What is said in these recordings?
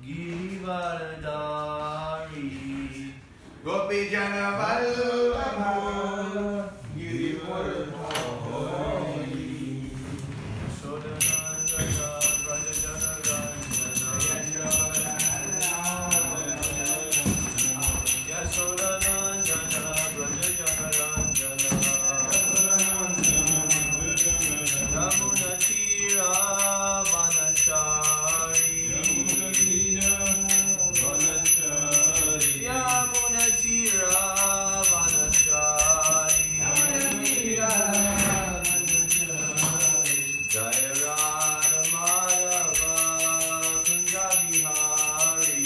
Girivaradari Gopi Jana Vallabha Girivaradari Sodanandana Brajajana Ranjana Yasodanandana Brajajana Ranjana Yamunatira Vanachari Yamunatira Vanachari Jaya Radha Madhava Kunja Bihari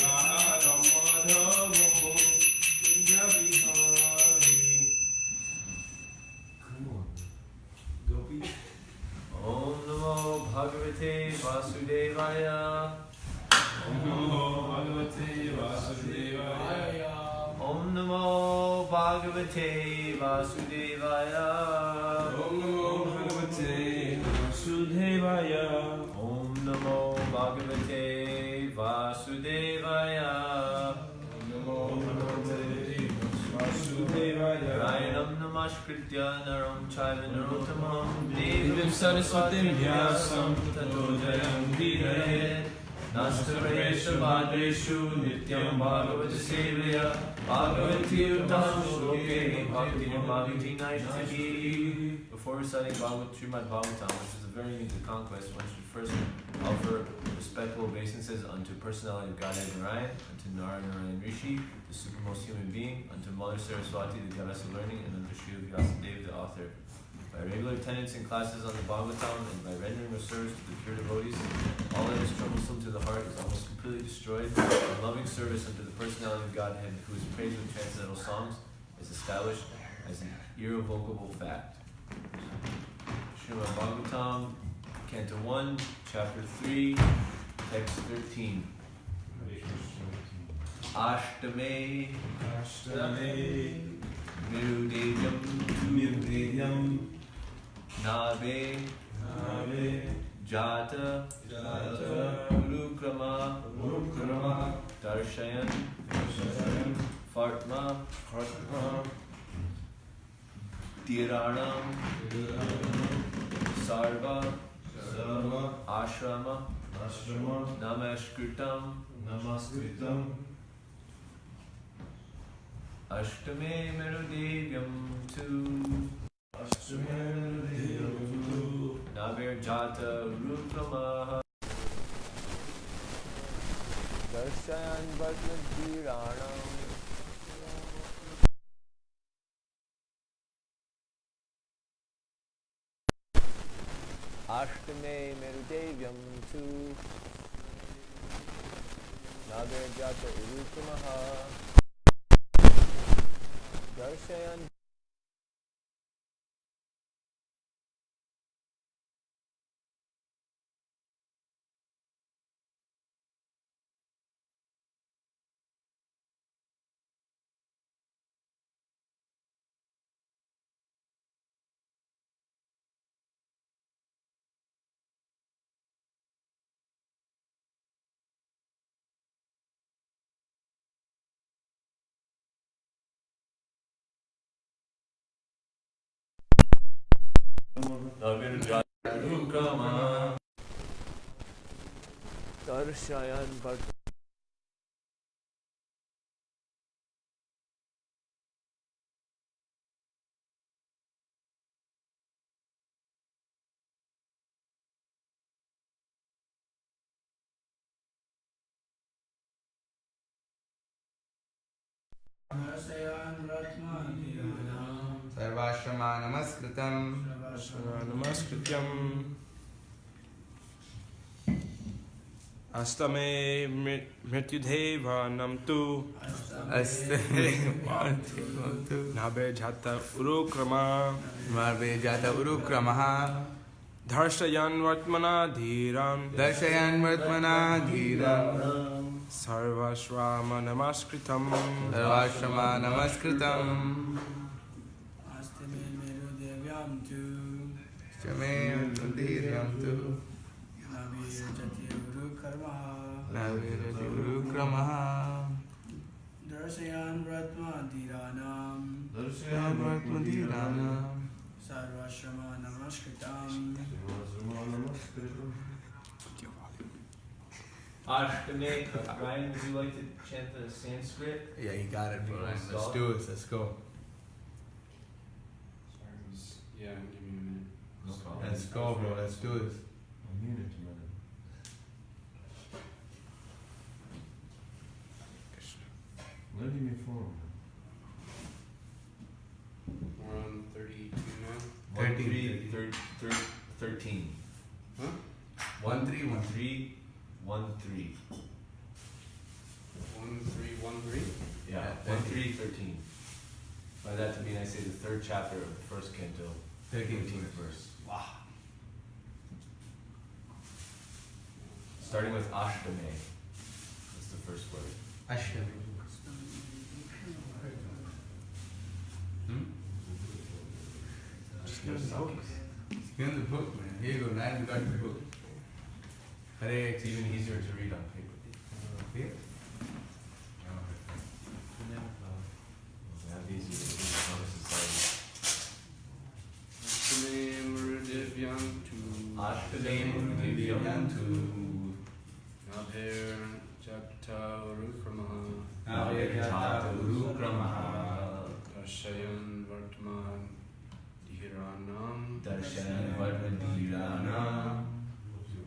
Radha Madhava Kunja Bihari. Come on, Gopi. Om Namo Bhagavate Vasudevaya. Om Namo Bhagavate Vasudevaya Om Namo Bhagavate Vasudevaya. Om Namo Bhagavate Vasudevaya Om Namo Bhagavate Vasudevaya. Om Namo Bhagavate Vasudevaya Rayanam Namaskritya Naram Chaiva Narottamam Devim Saraswatim Vyasam Tato Jayam Virayet Nastaresha Bhadreshu Nityam Bhagavata Sevaya Bhagavati Uttam Shloke Bhakti Bhagavati Naishtahi. Before reciting Śrīmad-Bhāgavatam, which is a very unique conquest, one should first offer respectful obeisances unto personality of Godhead Narayan, unto Narayan Rishi, the supermost human being, unto Mother Saraswati, the goddess of learning, and unto Srila Vyasadeva, the author. By regular attendance in classes on the Bhagavatam and by rendering of service to the pure devotees, all that is troublesome to the heart is almost completely destroyed, and loving service unto the personality of Godhead, who is praised with transcendental songs, is established as an irrevocable fact. Śrīmad-Bhāgavatam, Canto 1, Chapter 3, Text 13. Ashtame Mirudeyam Nave Jata Urukrama Darshayan Fartma Tiranam Sarva Ashrama Namaskritam Ashtame Merudevyam tu Navir Jata Urukrama Darshayan Vartmadiranam Ashtame Merudevyam tu Navir Jata Urukrama Darshayan Navir Jata Urukrama Darshayan Vartmadiranam Sarvashrama Namaskritam Astame Mrityudhevanam tu Nabe Jata Urukrama Marve Jata Urukramaha Dharshayan Vartmana Dhiram Sarvashrama Namaskritam Astame Merudevyam tu Shame Tundiryam tu Navir Jati Urukramaha Narvejati Urukramaha Darsayan Vratma Dhiranam Yavatmadiranam Sarvashrama Namaskritam Ashtame, Ryan, would you like to chant the Sanskrit? Yeah, you got it, bro. Let's do it. Let's go. Yeah, give me a minute. No problem. Let's go, bro. Let's do this. We're on 32 now. 13. Huh? 1313. 1313? Yeah, 1313. By that to mean I say the third chapter of the first canto, 13th verse. Wow. Starting with Ashtame. That's the first word. Ashram. Just no songs. Give him the book, man. Here you go, man. You got the book. Hare It's even easier to read on paper. Here. Have these easy society. Ashtamem Rudivyantu. Ashtame Divyantu. Nabher Jakta Urukramaha. Navyajata Urukramaha Darshayan Vartman Dhiranam. Darshan Vadvadhiranam.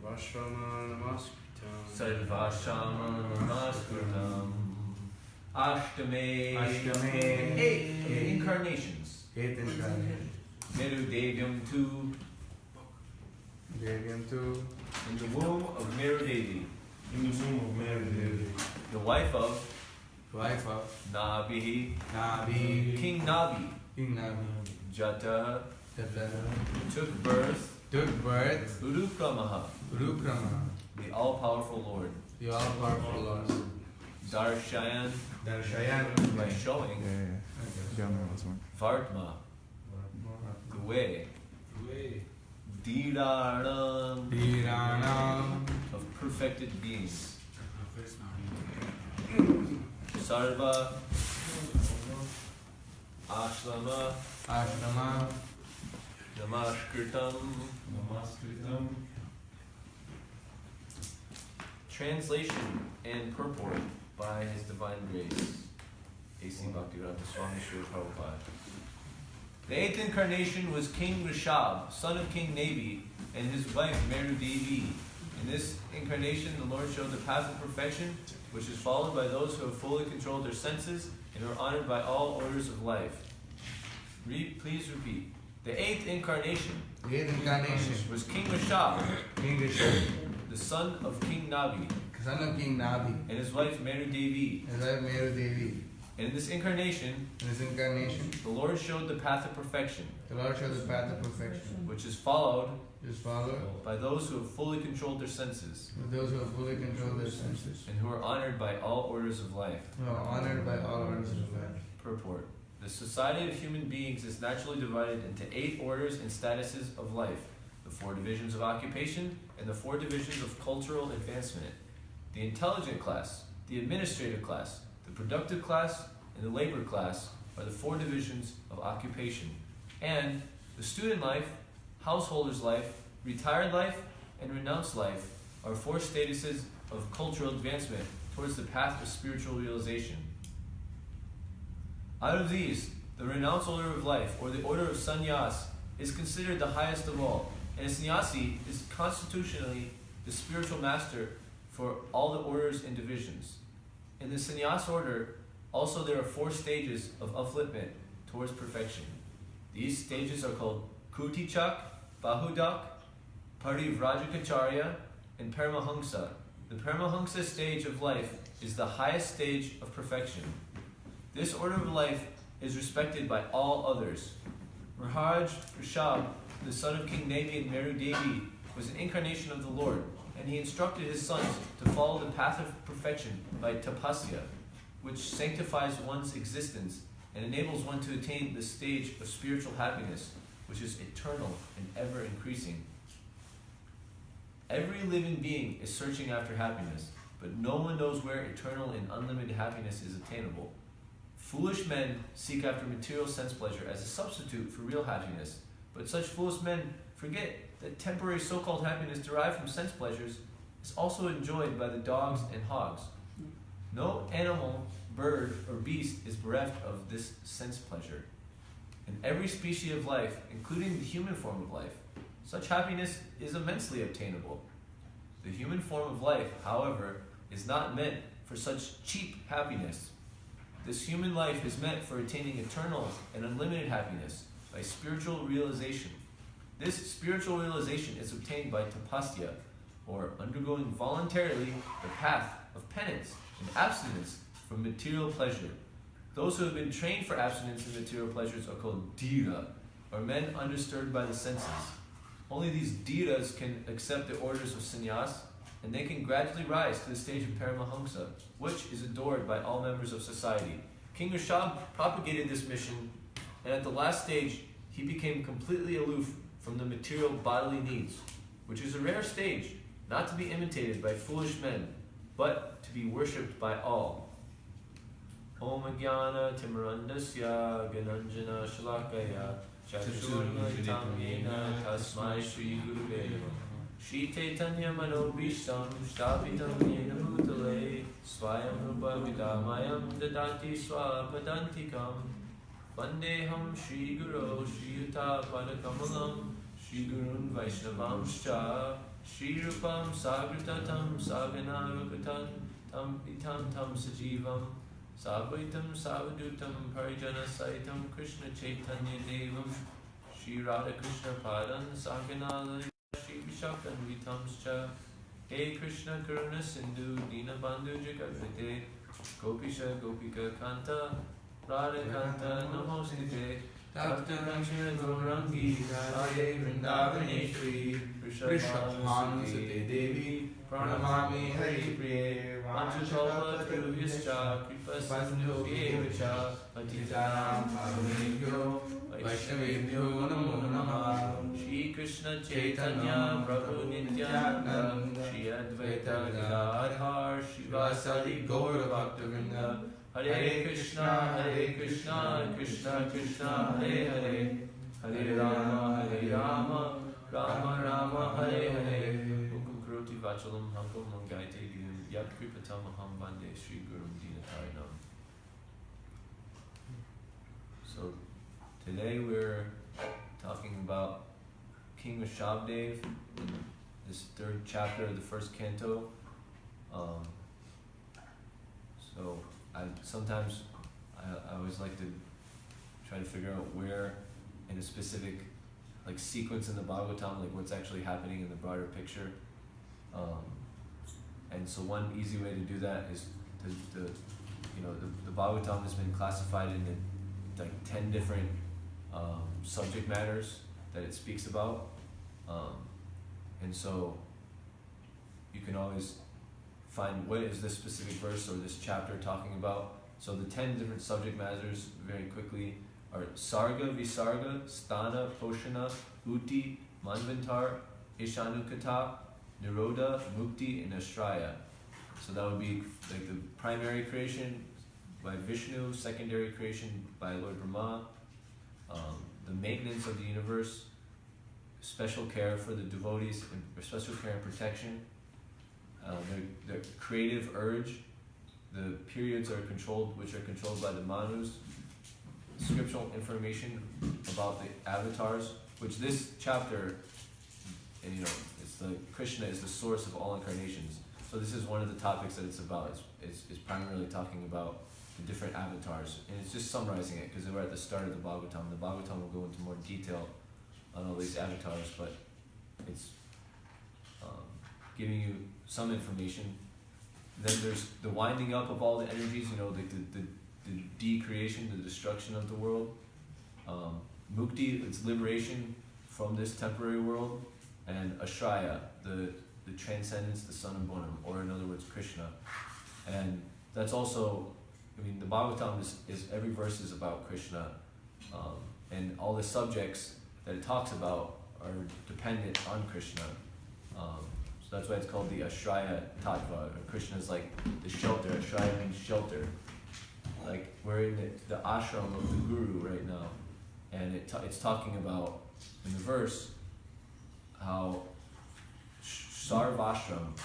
Vashrama Namaskritam. Sarvashama Namaskritam. Ashtame. Ashtame. 8 incarnations. 8th incarnation. Meru Devyam 2. Devyam 2. In the womb of Meru Devi. The wife of Wife of Nabi. Nabi. King Nabi. King Nabi. Jata Jata took birth. took birth. Urukramaha. Urukrama. The all-powerful Lord. The all-powerful Lord. Darshayan. Darshayan. By showing. Vartma. The way. Dhiranam. Dhiranam. Of perfected beings. Sarva. Ashrama. Ashrama. Namaskritam. Translation and purport by His Divine Grace, A.C. Bhaktivedanta Swami Srila Prabhupada. The 8th incarnation was King Rishabh, son of King Nabi, and his wife Meru Devi. In this incarnation, the Lord showed the path of perfection, which is followed by those who have fully controlled their senses and who are honored by all orders of life. Please repeat. The 8th incarnation. The 8th incarnation Was King Rishabh, King Rishabh, the son of King Nabi, son of King Nabi, and his wife Meru Devi. his wife Meru Devi. And in this incarnation, In this incarnation, the Lord showed the path of perfection, the Lord showed the path of perfection, which is followed which is followed by those who have fully controlled their senses with those who have fully controlled their senses, and who are honored by all orders of life. who are honored by all orders of life. Purport. The society of human beings is naturally divided into 8 orders and statuses of life, the 4 divisions of occupation, and the 4 divisions of cultural advancement. The intelligent class, the administrative class, the productive class, and the labor class are the 4 divisions of occupation. And the student life, householder's life, retired life, and renounced life are 4 statuses of cultural advancement towards the path of spiritual realization. Out of these, the renounced order of life, or the order of sannyas, is considered the highest of all, and a sannyasi is constitutionally the spiritual master for all the orders and divisions. In the sannyas order, also there are 4 stages of upliftment towards perfection. These stages are called Kutichak, Bahudak, Parivrajikacharya, and Paramahamsa. The Paramahamsa stage of life is the highest stage of perfection. This order of life is respected by all others. Maharaj Rishabh, the son of King Nabi and Meru Devi, was an incarnation of the Lord, and he instructed his sons to follow the path of perfection by tapasya, which sanctifies one's existence and enables one to attain the stage of spiritual happiness, which is eternal and ever increasing. Every living being is searching after happiness, but no one knows where eternal and unlimited happiness is attainable. Foolish men seek after material sense pleasure as a substitute for real happiness, but such foolish men forget that temporary so-called happiness derived from sense pleasures is also enjoyed by the dogs and hogs. No animal, bird, or beast is bereft of this sense pleasure. In every species of life, including the human form of life, such happiness is immensely obtainable. The human form of life, however, is not meant for such cheap happiness. This human life is meant for attaining eternal and unlimited happiness by spiritual realization. This spiritual realization is obtained by tapasya, or undergoing voluntarily the path of penance and abstinence from material pleasure. Those who have been trained for abstinence from material pleasures are called dhira, or men undisturbed by the senses. Only these dhiras can accept the orders of sannyas, and they can gradually rise to the stage of Paramahamsa, which is adored by all members of society. King Rishabh propagated this mission, and at the last stage, he became completely aloof from the material bodily needs, which is a rare stage, not to be imitated by foolish men, but to be worshipped by all. Om Jnana Timarandasya Gananjana Shalakaya Chakshurmalitam Yena Tasmai Shri Gurave Shri Chaitanya Manobhishtam Shtapitam Yena Bhutale Swayam Rupa Vidamayam Dadati Swapadantikam Vandeham Shri Guru Shri Yuta Padakamalam Shri Gurun Vaishnavamscha Shri Rupam Sagritatam Sagana Rupatan Tam Itam Tam Sajivam Savaitam Savadutam Parijana Saitam Krishna Chaitanya Devam Shri Radha Krishna Padan Saganala Shri Vishakan Vitamscha Hey Krishna Karuna Sindhu Dina Bandhu Jagavite Gopisha Gopika Kanta Radha Kanta Namostite Tapta Lakshmana Gaurangi Radhe Vrindavaneshwari Vrishabhanusate Devi Pranamami Hari Priye Vanchakalpa Tarubhyascha Kripa Sindhubhyevacha Patitanam Pavanebhyo Vaishnavebhyo Namo Namaha Shri Krishna Chaitanya Prabhu Nityananda Shri Advaita Gadadhar Shivasadi Gaura Bhaktivinoda Hare Krishna Krishna Krishna Hare Hare Hare Rama Rama Rama Hare Hare Mukum Karoti Vachalam Hampam Mangaite Gidam Yat Kripatam Aham Bande Shri Gurum Dinatarinam. So today we're talking about King Rishabdev in this third chapter of the first canto. I always like to try to figure out where in a specific sequence in the Bhagavatam, what's actually happening in the broader picture. And so one easy way to do that is the Bhagavatam has been classified into 10 different subject matters that it speaks about. And so you can always find what is this specific verse or this chapter talking about. So the 10 different subject matters, very quickly, are Sarga, Visarga, Sthana, Poshana, Uti, Manvantar, Ishanukata, Nirodha, Mukti, and Ashraya. So that would be the primary creation by Vishnu, secondary creation by Lord Brahma, the maintenance of the universe, special care for the devotees, and special care and protection, the creative urge, the periods which are controlled by the manus, scriptural information about the avatars, which this chapter, it's Krishna is the source of all incarnations. So this is one of the topics that it's about. It's primarily talking about the different avatars, and it's just summarizing it because we're at the start of the Bhagavatam. The Bhagavatam will go into more detail on all these avatars, but it's giving you some information. Then there's the winding up of all the energies, the decreation, the destruction of the world. Mukti, it's liberation from this temporary world. And Ashraya, the transcendence, the Son of Bonam, or in other words, Krishna. And that's also, the Bhagavatam is every verse is about Krishna. And all the subjects that it talks about are dependent on Krishna. So that's why it's called the Ashraya Tattva. Krishna is like the shelter. Ashraya means shelter. Like we're in the ashram of the Guru right now, and it's talking about in the verse how Sarvashram.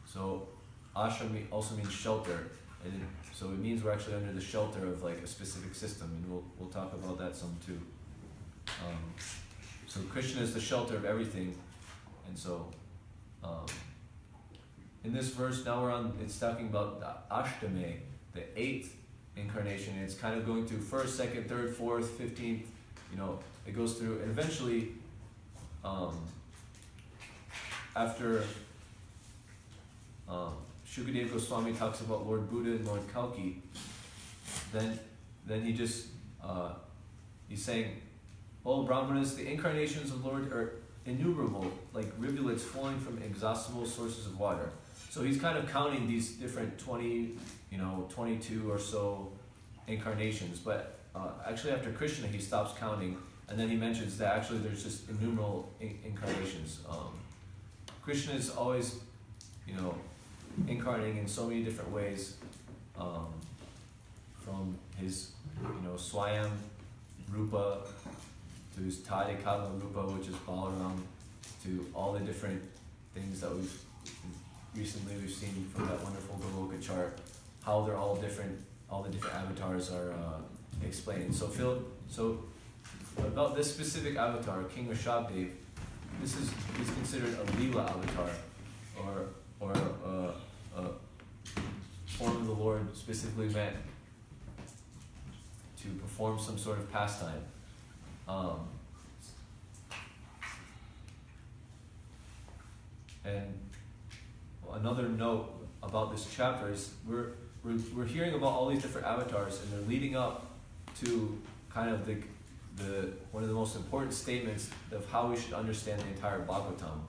So ashram also means shelter, and so it means we're actually under the shelter of like a specific system, and we'll talk about that some too. So Krishna is the shelter of everything, and so in this verse now it's talking about the Ashtame, the 8th incarnation, and it's kind of going through 1st, 2nd, 3rd, 4th, 15th, it goes through, and eventually after Shukadeva Goswami talks about Lord Buddha and Lord Kalki, then he just he's saying, "Oh Brahmanas, the incarnations of Lord are innumerable, like rivulets flowing from inexhaustible sources of water." So he's kind of counting these different 22 or so incarnations, but actually after Krishna he stops counting, and then he mentions that actually there's just innumerable incarnations. Krishna is always, incarnating in so many different ways, from his, Swayam Rupa to his Tadikava Rupa, which is Balaram, to all the different things that we've seen from that wonderful Goloka chart, how they're all different, all the different avatars are explained. So about this specific avatar, King Rishabdev, he's considered a Leela avatar, or a form of the Lord specifically meant to perform some sort of pastime. And another note about this chapter is we're hearing about all these different avatars, and they're leading up to kind of the one of the most important statements of how we should understand the entire Bhagavatam,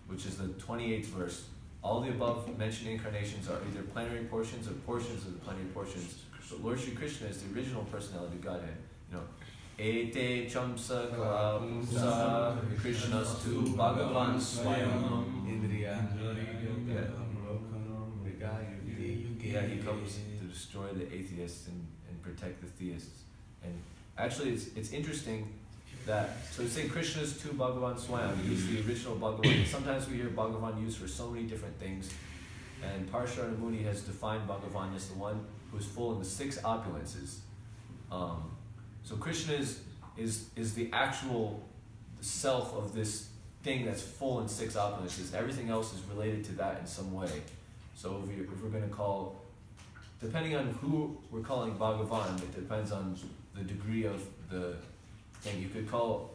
which is the 28th verse. All the above mentioned incarnations are either plenary portions or portions of the plenary portions. But Lord Shri Krishna is the original personality of Godhead. Ete chamsa kala Krishnastu Bhagavan Swayam. Yeah, he comes to destroy the atheists and protect the theists. And actually, it's interesting that, so it's saying Krishna is tu Bhagavan Swayam. He's the original Bhagavan. Sometimes we hear Bhagavan used for so many different things. And Parasharana Muni has defined Bhagavan as the one who is full in the 6 opulences. So Krishna is the actual self of this thing that's full in 6 opulences. Everything else is related to that in some way. So if we're going to call, depending on who we're calling Bhagavan, it depends on the degree of the thing. You could call,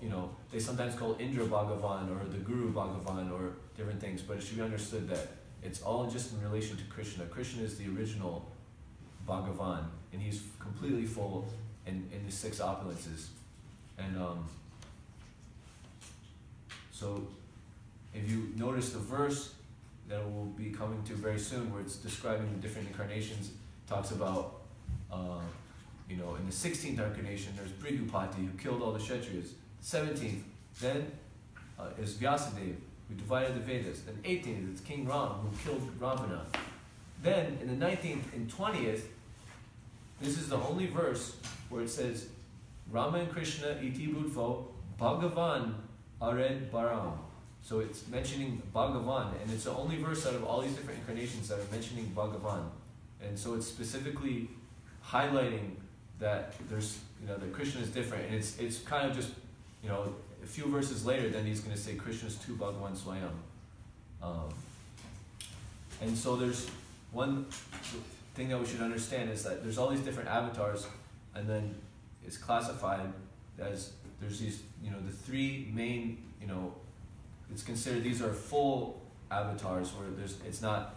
they sometimes call Indra Bhagavan or the Guru Bhagavan or different things, but it should be understood that it's all just in relation to Krishna. Krishna is the original Bhagavan, and he's completely full in the 6 opulences. And so if you notice the verse that we'll be coming to very soon, where it's describing the different incarnations, talks about, in the 16th incarnation, there's Brigupati, who killed all the Kshatriyas. 17th, then is Vyasadeva, who divided the Vedas. Then 18th, it's King Ram, who killed Ravana. Then, in the 19th and 20th, this is the only verse where it says, Rama and Krishna iti budvo Bhagavan ared baram. So it's mentioning Bhagavan, and it's the only verse out of all these different incarnations that are mentioning Bhagavan. And so it's specifically highlighting that there's, that Krishna is different. And it's kind of just, a few verses later, then he's going to say Krishna's tu Bhagavan Swayam. And so there's one thing that we should understand is that there's all these different avatars, and then it's classified as there's these, the 3 main, it's considered these are full avatars where it's not,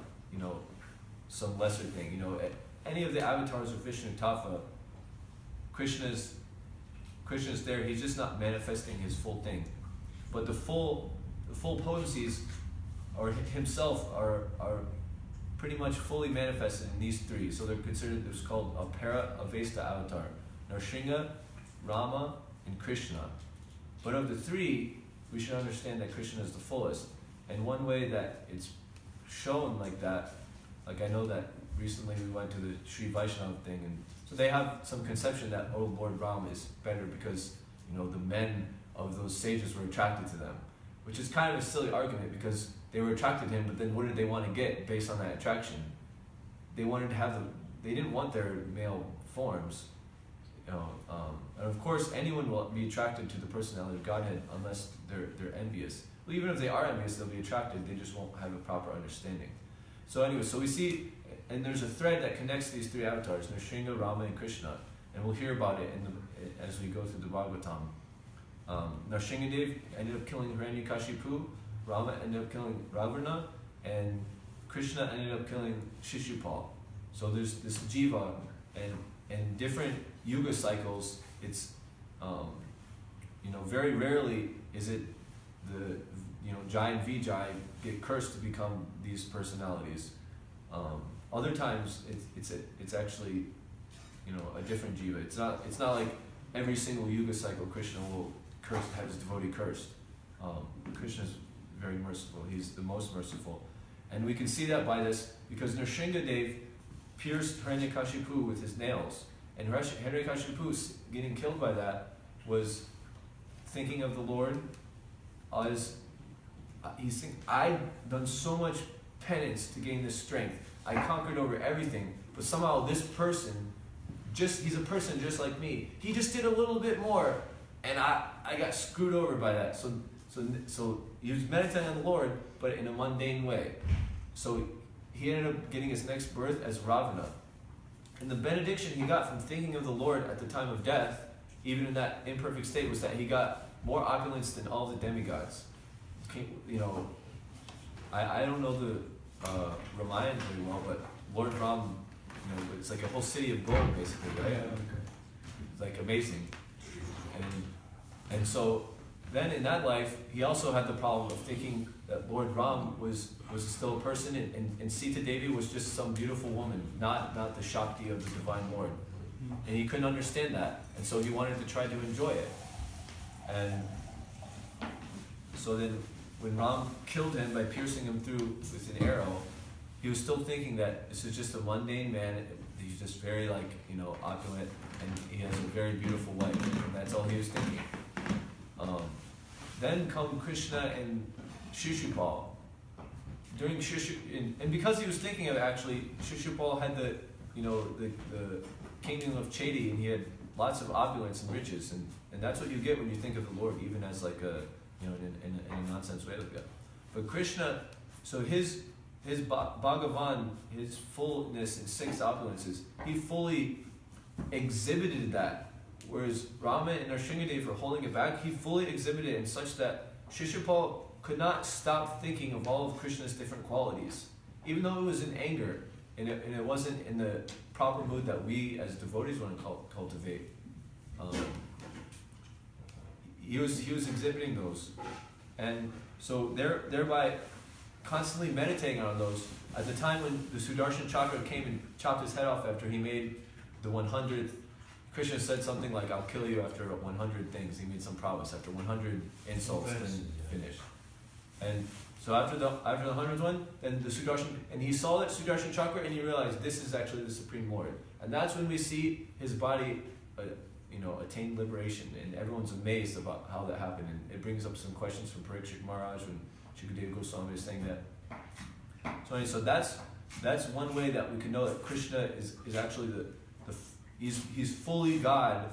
some lesser thing. Any of the avatars of Vishnu Tattva, Krishna's there, he's just not manifesting his full thing. But the full potencies or himself are pretty much fully manifested in these 3. So they're considered, it's called Apara Avesta Avatar. Narsingha, Rama, and Krishna. But of the 3, we should understand that Krishna is the fullest. And one way that it's shown like that, like I know that recently we went to the Sri Vaishnava thing, and so they have some conception that, oh, Lord Ram is better because, you know, the men of those sages were attracted to them, which is kind of a silly argument because they were attracted to him, but then what did they want to get based on that attraction? They wanted to have they didn't want their male forms, you know, and of course anyone will be attracted to the personality of Godhead unless they're envious. Well, even if they are envious, they'll be attracted, they just won't have a proper understanding. So anyway, so we see, and there's a thread that connects these three avatars, Nrsimha, Rama, and Krishna, and we'll hear about it as we go through the Bhagavatam. Nrsimhadev ended up killing Hiranyakashipu, Rama ended up killing Ravana, and Krishna ended up killing Shishupal. So there's this jiva, and different yuga cycles, it's, you know, very rarely is it the, you know, Jai and Vijay get cursed to become these personalities. Other times it's actually, you know, a different jiva. It's not like every single yuga cycle Krishna will have his devotee cursed. Krishna is very merciful. He's the most merciful, and we can see that by this because Nrsimhadev pierced Hiranyakashipu with his nails, and Hiranyakashipu getting killed by that was thinking of the Lord as he's thinking, I've done so much penance to gain this strength. I conquered over everything, but somehow this person, he's a person just like me. He just did a little bit more, and I got screwed over by that. So he was meditating on the Lord, but in a mundane way. So he ended up getting his next birth as Ravana. And the benediction he got from thinking of the Lord at the time of death, even in that imperfect state, was that he got more opulence than all the demigods. You know, I don't know the Ramayana very well, but Lord Ram, you know, it's like a whole city of gold, basically, right? Yeah, okay. It's like amazing. And so then in that life, he also had the problem of thinking that Lord Ram was still a person, and Sita Devi was just some beautiful woman, not the Shakti of the Divine Lord. And he couldn't understand that, and so he wanted to try to enjoy it. And so then when Ram killed him by piercing him through with an arrow, he was still thinking that this is just a mundane man, he's just very, like, you know, opulent, and he has a very beautiful wife, and that's all he was thinking. Then come Krishna and Shishupal. And because he was thinking of it, actually, Shishupal had the kingdom of Chedi, and he had lots of opulence and riches, and that's what you get when you think of the Lord, even as like a, you know, in a nonsense way like that. But Krishna, so his Bhagavan, his fullness and six opulences, he fully exhibited that. Whereas Rama and Nrsimhadev were holding it back, he fully exhibited it in such that Shishupal could not stop thinking of all of Krishna's different qualities, even though it was in anger, and it wasn't in the proper mood that we as devotees want to cultivate. He was exhibiting those, and so thereby constantly meditating on those. At the time when the Sudarshan Chakra came and chopped his head off after he made the 100th, Krishna said something like, I'll kill you after 100 things. He made some promise after 100 insults, then finished. And so after the 100th one, then the Sudarshan, and he saw that Sudarshan Chakra, and he realized this is actually the Supreme Lord. And that's when we see his body, attain liberation, and everyone's amazed about how that happened. And it brings up some questions from Parikshit Maharaj when Shukadeva Goswami is saying that. So that's one way that we can know that Krishna is actually he's fully God,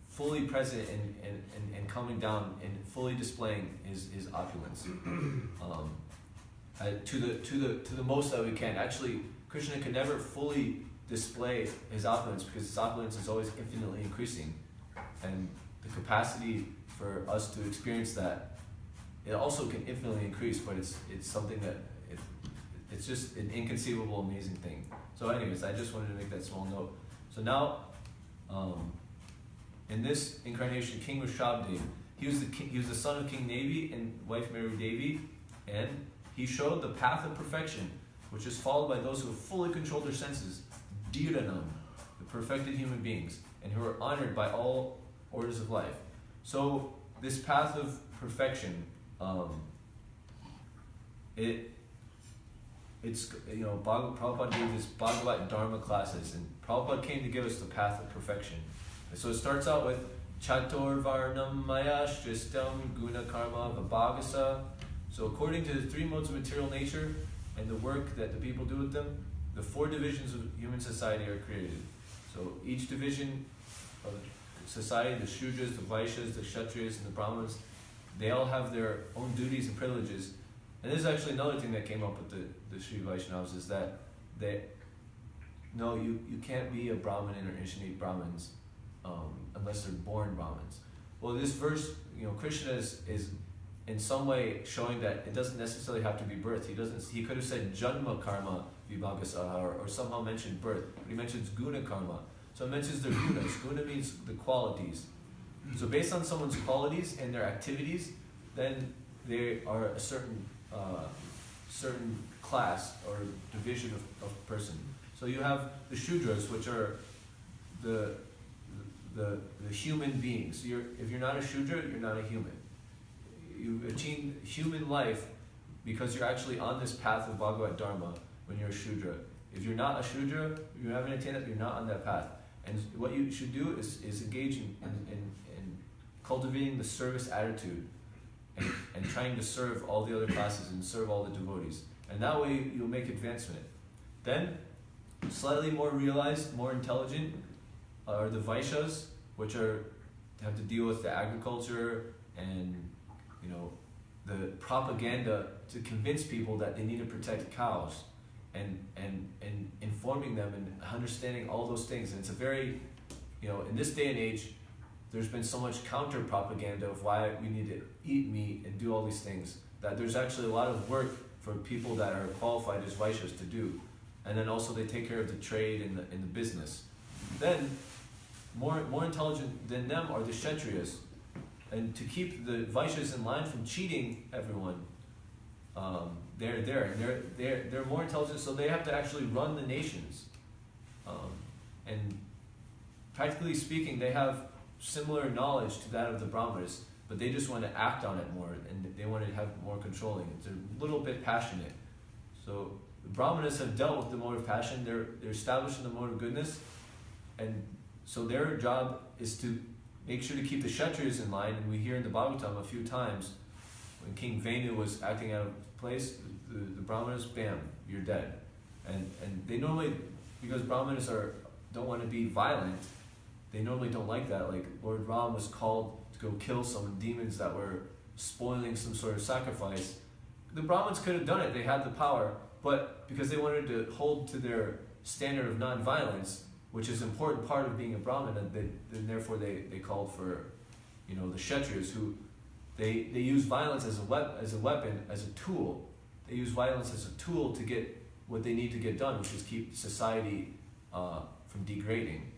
fully present and coming down and fully displaying his opulence to the most that we can. Actually, Krishna can never fully display his opulence because his opulence is always infinitely increasing, and the capacity for us to experience that, it also can infinitely increase, but it's something that it's just an inconceivable, amazing thing. So anyways, I just wanted to make that small note. So now, in this incarnation, King Rishabdev, he was the son of King Nevi and wife Mary Devi, and he showed the path of perfection, which is followed by those who have fully controlled their senses, Dhiranam, the perfected human beings, and who are honored by all orders of life. So this path of perfection, it's Prabhupada gave this Bhagavatam Dharma classes, and Prabhupada came to give us the path of perfection. And so it starts out with Chatur Varnam Maya Shristam Guna Karma Vibhagasa. So according to the three modes of material nature and the work that the people do with them, the four divisions of human society are created. So each division of society, the Shudras, the Vaishyas, the Kshatriyas, and the Brahmanas, they all have their own duties and privileges. And this is actually another thing that came up with the Sri Vaishnavas, is that you can't be a Brahmin or initiate Brahmins unless they're born Brahmins. Well, this verse, Krishna is in some way showing that it doesn't necessarily have to be birth. He could have said Janma Karma Vibhagasaha or somehow mentioned birth, but he mentions Guna Karma. So it mentions their gunas. Guna means the qualities. So based on someone's qualities and their activities, then they are a certain class or division of person. So you have the Shudras, which are the human beings. If you're not a Shudra, you're not a human. You achieve human life because you're actually on this path of Bhagavad Dharma when you're a Shudra. If you're not a Shudra, you haven't attained it, you're not on that path. And what you should do is engage in cultivating the service attitude and trying to serve all the other classes and serve all the devotees. And that way you'll make advancement. Then, slightly more realized, more intelligent are the Vaishyas, which have to deal with the agriculture and the propaganda to convince people that they need to protect cows and informing them and understanding all those things. And it's a very, in this day and age, there's been so much counter propaganda of why we need to eat meat and do all these things, that there's actually a lot of work for people that are qualified as Vaishyas to do. And then also they take care of the trade and the business. Then, more intelligent than them are the Kshatriyas. And to keep the Vaishyas in line from cheating everyone, they're more intelligent, so they have to actually run the nations. And practically speaking, they have similar knowledge to that of the Brahmanas, but they just want to act on it more, and they want to have more controlling. They're a little bit passionate. So the Brahmanas have dealt with the mode of passion. They're establishing the mode of goodness, and so their job is to make sure to keep the Kshatriyas in line. And we hear in the Bhagavatam a few times when King Venu was acting out of place, the Brahmanas, bam, you're dead. And they normally, because Brahmanas don't want to be violent, they normally don't like that. Like Lord Ram was called to go kill some demons that were spoiling some sort of sacrifice. The Brahmins could have done it, they had the power, but because they wanted to hold to their standard of non-violence, which is an important part of being a Brahmin, and therefore they called for, the Kshatriyas, who they use violence as a weapon, as a tool. They use violence as a tool to get what they need to get done, which is keep society from degrading.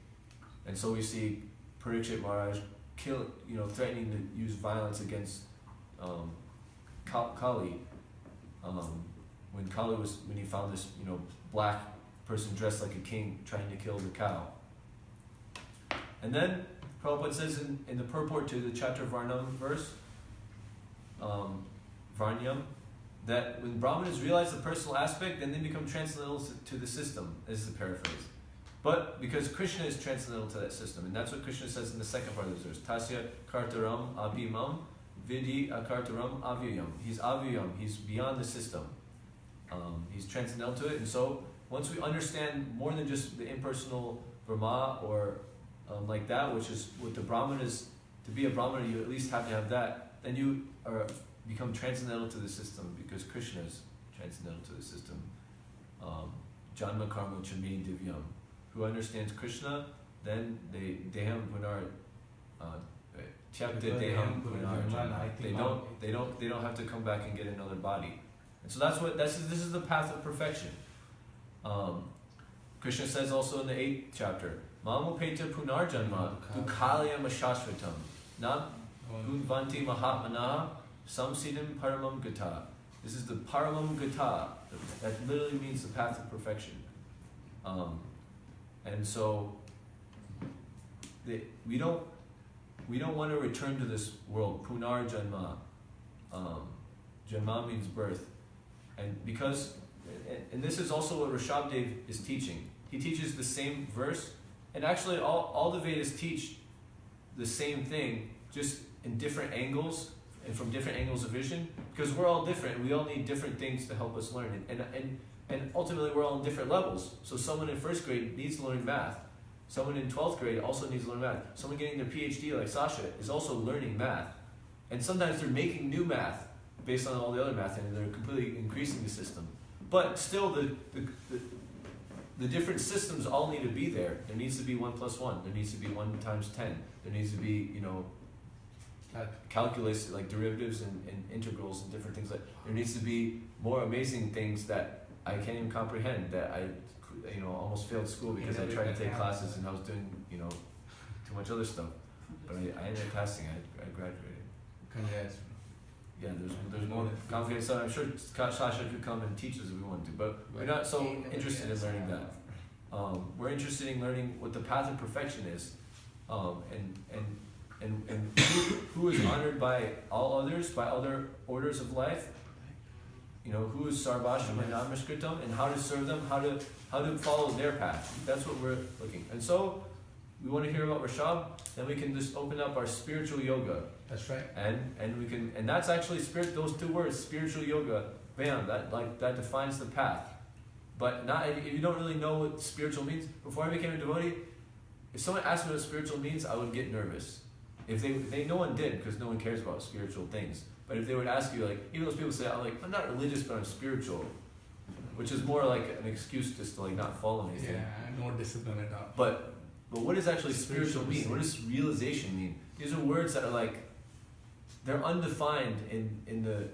And so we see Parikshit Maharaj threatening to use violence against Kali. When he found this, black person dressed like a king trying to kill the cow. And then Prabhupada says in the purport to the Chatur Varnam verse, Varnyam, that when Brahmanas realize the personal aspect, then they become transcendental to the system. This is the paraphrase. But because Krishna is transcendental to that system, and that's what Krishna says in the second part of the verse, Tasya kartaram abhimam vidhi akartaram avyayam. He's avyayam, he's beyond the system. He's transcendental to it, and so once we understand more than just the impersonal Brahma or like that, which is what the Brahmanas, to be a Brahmana you at least have to have that, then you become transcendental to the system, because Krishna is transcendental to the system. Janma karma chame divyam. Who understands Krishna, then they deham punar tyakta deham punar. They don't have to come back and get another body. And so this is the path of perfection. Krishna says also in the 8th chapter, Mamupeta punar janma dukalyam ashashvatam na gunvanti mahatmana samsiddhim paramam gata. This is the paramam gata. That literally means the path of perfection. And so we don't want to return to this world. Punar janma. Janma means birth. And because, and this is also what Rishabdev is teaching. He teaches the same verse, and actually all the Vedas teach the same thing, just in different angles and from different angles of vision, because we're all different. We all need different things to help us learn, and ultimately we're all in different levels. So someone in first grade needs to learn math. Someone in 12th grade also needs to learn math. Someone getting their PhD like Sasha is also learning math. And sometimes they're making new math based on all the other math, and they're completely increasing the system. But still, the different systems all need to be there. There needs to be 1 + 1. There needs to be 1 × 10. There needs to be, calculus, like derivatives and integrals and different things. Like there needs to be more amazing things that I can't even comprehend. That I, almost failed school because I tried to take classes and I was doing, too much other stuff. But I ended up passing. I graduated. Congrats. Yeah, there's more complicated stuff. I'm sure Sasha could come and teach us if we want to, but we're not so interested in learning that. We're interested in learning what the path of perfection is, and who is honored by all others, by other orders of life. Who is Sarvashram and Namaskritam, and how to serve them, how to follow their path. That's what we're looking. And so we want to hear about Rishab, then we can just open up our spiritual yoga. That's right. And we can, and that's actually those 2 words, spiritual yoga, Vyam, that defines the path. But not if you don't really know what spiritual means. Before I became a devotee, if someone asked me what spiritual means, I would get nervous. If no one did, because no one cares about spiritual things. But if they would ask you, even those people say, I'm not religious, but I'm spiritual, which is more like an excuse just to not follow anything. Yeah, no discipline at all. But what does actually spiritual mean? What does realization mean? These are words that are they're undefined in the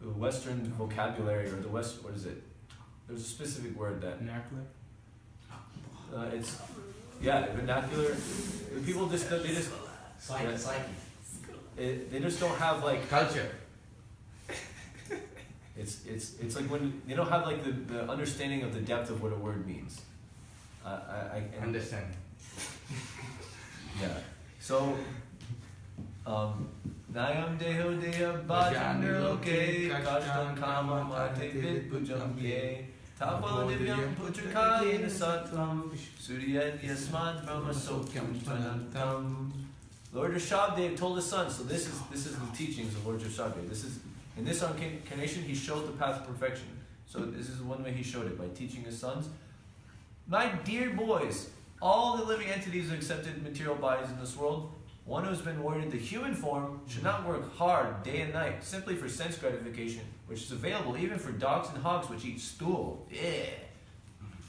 Western vocabulary, or what is it? There's a specific word that Vernacular? Vernacular. People they just don't have culture. It's like when they don't have the understanding of the depth of what a word means. I Understand. Yeah. So Nayam deho deya bhajanniloke kashtam kama mate vidbhujam ye tapala divyam putrikayena sattvam suryat yasmat brahma sokyam tvanantam. Lord Rishabdev told his son, so this is the teachings of Lord Rishabdev. In this incarnation he showed the path of perfection. So this is one way he showed it, by teaching his sons. My dear boys, all the living entities have accepted material bodies in this world. One who has been awarded the human form should not work hard day and night simply for sense gratification, which is available even for dogs and hogs which eat stool. Yeah.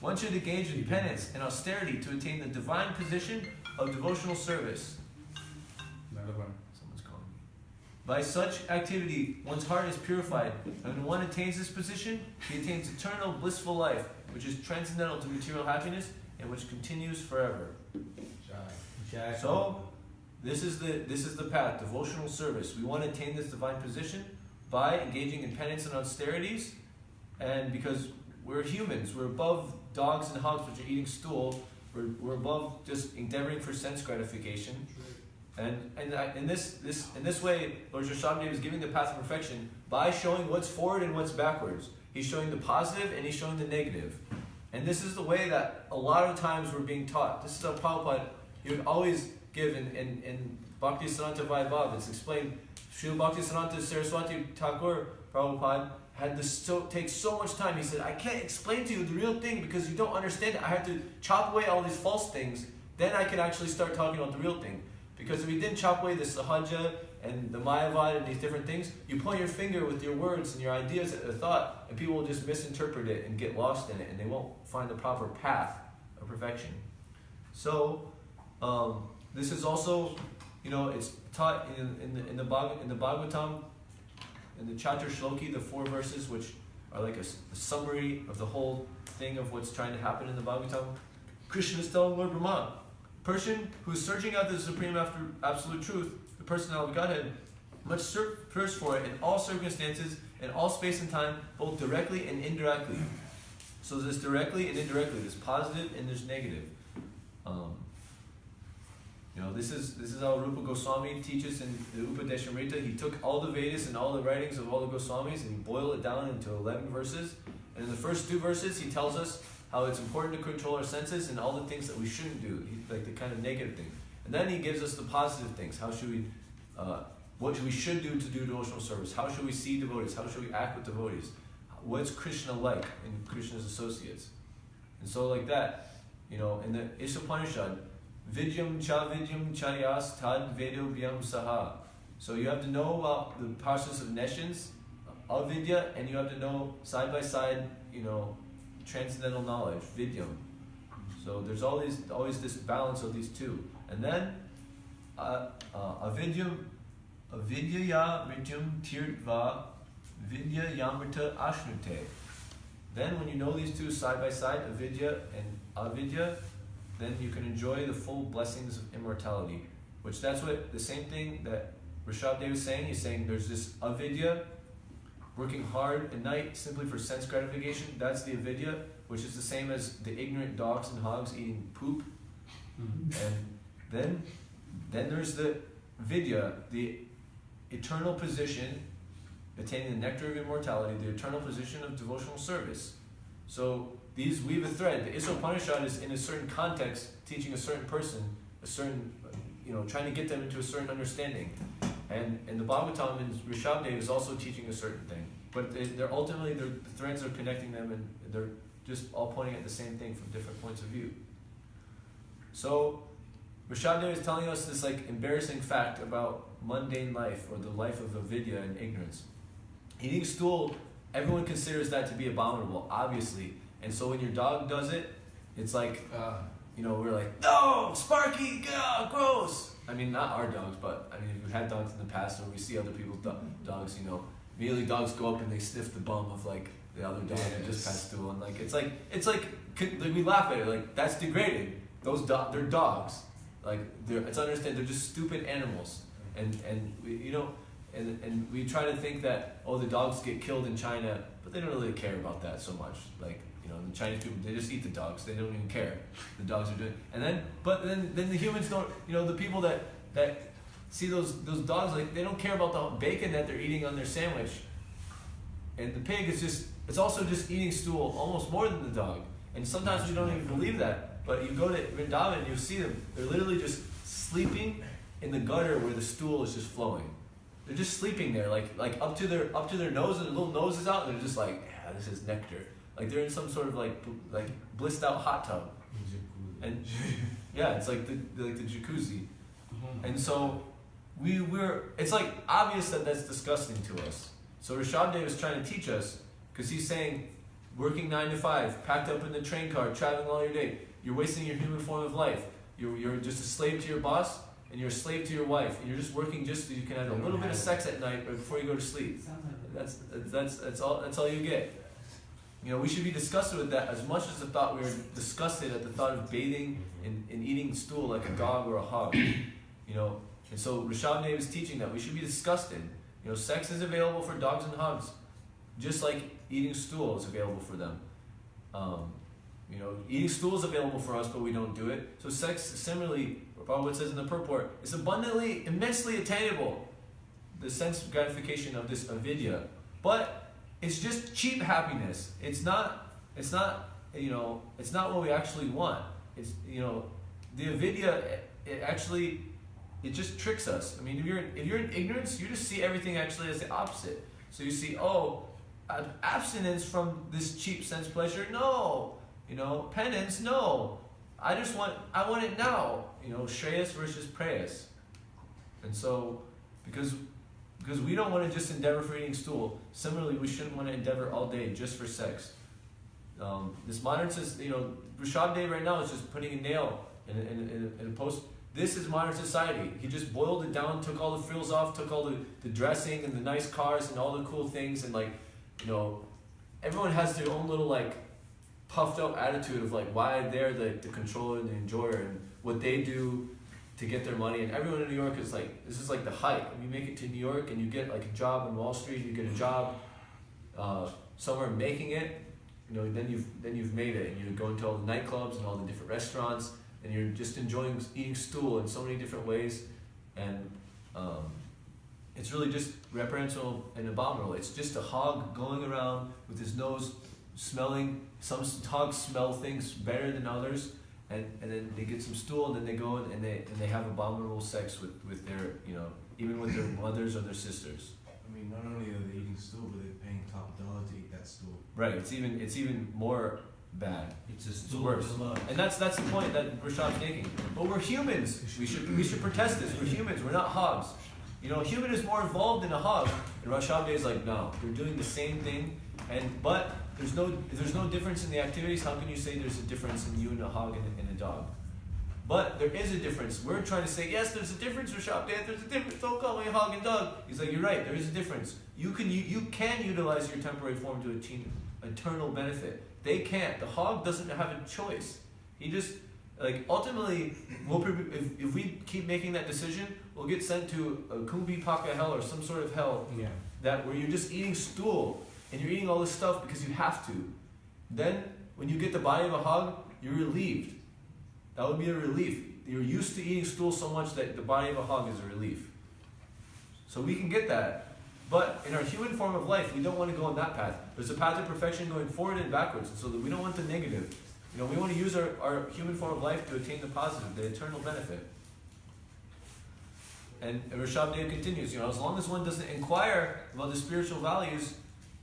One should engage in penance and austerity to attain the divine position of devotional service. Someone's calling me. By such activity, one's heart is purified, and when one attains this position, he attains eternal blissful life, which is transcendental to material happiness and which continues forever. So, this is the path, devotional service. We want to attain this divine position by engaging in penance and austerities, and because we're humans, we're above dogs and hogs which are eating stool. We're above just endeavoring for sense gratification, and in this way, Lord Rishabdev is giving the path of perfection by showing what's forward and what's backwards. He's showing the positive and he's showing the negative, and this is the way that a lot of times we're being taught. This is how Prabhupada, he would always give in Bhakti Siddhanta Vaibhav. It's explained. Srila Bhakti Siddhanta Saraswati Thakur Prabhupada had to take so much time. He said, I can't explain to you the real thing because you don't understand it. I have to chop away all these false things. Then I can actually start talking about the real thing. Because if you didn't chop away the Sahaja and the Mayavad and these different things, you point your finger with your words and your ideas at the thought, and people will just misinterpret it and get lost in it, and they won't find the proper path of perfection. So, this is also, it's taught in the Bhagavatam, in the Chatur Shloki, the 4 verses, which are like a summary of the whole thing of what's trying to happen in the Bhagavatam. Krishna is telling Lord Brahma, person who is searching out the supreme absolute truth, the personality of Godhead, must search for it in all circumstances, in all space and time, both directly and indirectly. So there's directly and indirectly, there's positive and there's negative. You know, this is how Rupa Goswami teaches in the Upadeshamrita. He took all the Vedas and all the writings of all the Goswamis and he boiled it down into 11 verses. And in the first 2 verses, he tells us how it's important to control our senses and all the things that we shouldn't do, like the kind of negative things. And then he gives us the positive things. How should we, what we should do to do devotional service? How should we see devotees? How should we act with devotees? What's Krishna like and Krishna's associates? And so like that, you know, in the Isopanishad, Vidyam cha vidyam charyas tad vedo vyam saha. So you have to know about the process of nescience, avidya, and you have to know side by side, you know, transcendental knowledge, vidyam. So there's always this balance of these two. And then avidyam, avidyaya vidyam tirtva vidya yamrita ashnute. Then when you know these two side by side, avidya and avidya, then you can enjoy the full blessings of immortality. Which that's what, the same thing that Rishabdev was saying. He's saying there's this avidya, working hard at night simply for sense gratification. That's the avidya, which is the same as the ignorant dogs and hogs eating poop. And then there's the vidya, the eternal position, attaining the nectar of immortality, the eternal position of devotional service. So these weave a thread. The Isopanishad is in a certain context teaching a certain person, a certain, you know, trying to get them into a certain understanding. And the Bhagavatam and Rishabdev is also teaching a certain thing. But they're ultimately, the threads are connecting them and they're just all pointing at the same thing from different points of view. So Rishabdev is telling us this like embarrassing fact about mundane life or the life of avidya and ignorance. Eating stool, everyone considers that to be abominable, obviously. And so when your dog does it, it's like, you know, we're like, no, Sparky, gross. I mean, not our dogs, but I mean, we've had dogs in the past where we see other people's dogs, you know, immediately dogs go up and they sniff the bum of like the other dog that just passed through. And like, it's like we laugh at it, like that's degraded. Those they're dogs. Like, it's understand they're just stupid animals. And we, you know, and we try to think that, oh, the dogs get killed in China, but they don't really care about that so much. Like, you know, the Chinese people, they just eat the dogs. They don't even care. The dogs are doing, and then the humans don't, you know, the people that see those dogs, like, they don't care about the bacon that they're eating on their sandwich. And the pig is just, it's also just eating stool almost more than the dog. And sometimes we don't even believe that. But you go to Vrindavan and you see them, they're literally just sleeping in the gutter where the stool is just flowing. They're just sleeping there, like up to their nose, and their little nose is out, and they're just like, yeah, this is nectar. Like they're in some sort of like blissed out hot tub. And yeah, it's like the jacuzzi. And so it's like obvious that that's disgusting to us. So Rishabdev is trying to teach us, because he's saying, working 9 to 5, packed up in the train car, traveling all your day, you're wasting your human form of life. You're just a slave to your boss, and you're a slave to your wife, and you're just working just so you can have a little bit of sex at night or before you go to sleep. That's all you get. You know, we should be disgusted with that as much as the thought we were disgusted at the thought of bathing and eating stool like a dog or a hog. You know, and so Rishabdev is teaching that we should be disgusted. You know, sex is available for dogs and hogs, just like eating stool is available for them. You know, eating stool is available for us, but we don't do it. So sex, similarly, Prabhupada says in the purport, is abundantly, immensely attainable. The sense gratification of this avidya, but it's just cheap happiness. It's not, you know, it's not what we actually want. It's, you know, the avidya, it just tricks us. I mean, if you're in ignorance, you just see everything actually as the opposite. So you see, oh, abstinence from this cheap sense pleasure, no. You know, penance, no. I want it now. You know, shreyas versus preyas. And so, because we don't want to just endeavor for eating stool, similarly, we shouldn't want to endeavor all day just for sex. This modern says, you know, Rishabdev right now is just putting a nail in a post. This is modern society. He just boiled it down, took all the frills off, took all the dressing and the nice cars and all the cool things, and like, you know, everyone has their own little like puffed up attitude of like why they're the controller and the enjoyer and what they do to get their money. And everyone in New York is like, this is like the hype. And you make it to New York and you get like a job on Wall Street, you get a job somewhere making it, you know, then you've made it, and you go into all the nightclubs and all the different restaurants, and you're just enjoying eating stool in so many different ways, and it's really just reprehensible and abominable. It's just a hog going around with his nose smelling. Some hogs smell things better than others, and then they get some stool, and then they go in and they have abominable sex with their, even with their mothers or their sisters. I mean, not only are they eating stool, but they're paying top dollar to eat that stool. Right. It's even more bad. It's worse. And that's the point that Rishabh's making. But we're humans. We should protest this. We're humans. We're not hogs. A human is more involved than a hog. And Rishabh is like, no, they're doing the same thing. But there's no difference in the activities. How can you say there's a difference in you and a hog and a dog? But there is a difference. We're trying to say, yes, there's a difference, Rishabh. There's a difference. Don't call me a hog and dog. He's like, you're right. There is a difference. You can utilize your temporary form to achieve eternal benefit. They can't. The hog doesn't have a choice. He just, ultimately, if we keep making that decision, we'll get sent to a Kumbhi Paka hell or some sort of hell where you're just eating stool and you're eating all this stuff because you have to. Then, when you get the body of a hog, you're relieved. That would be a relief. You're used to eating stool so much that the body of a hog is a relief. So we can get that. But in our human form of life, we don't want to go on that path. There's a path of perfection going forward and backwards, and so that we don't want the negative. We want to use our human form of life to attain the positive, the eternal benefit. And Rishabh continues, as long as one doesn't inquire about the spiritual values,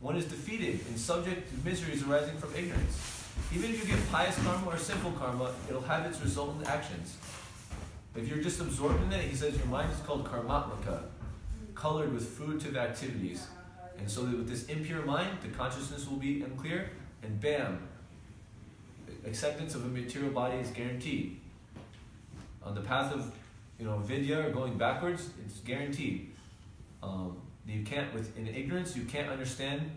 one is defeated and subject to miseries arising from ignorance. Even if you get pious karma or sinful karma, it'll have its resultant actions. If you're just absorbed in it, he says your mind is called karmatmaka, colored with fruitive activities. And so that with this impure mind, the consciousness will be unclear, and bam, acceptance of a material body is guaranteed. On the path of vidya or going backwards, it's guaranteed. You can't, in ignorance, you can't understand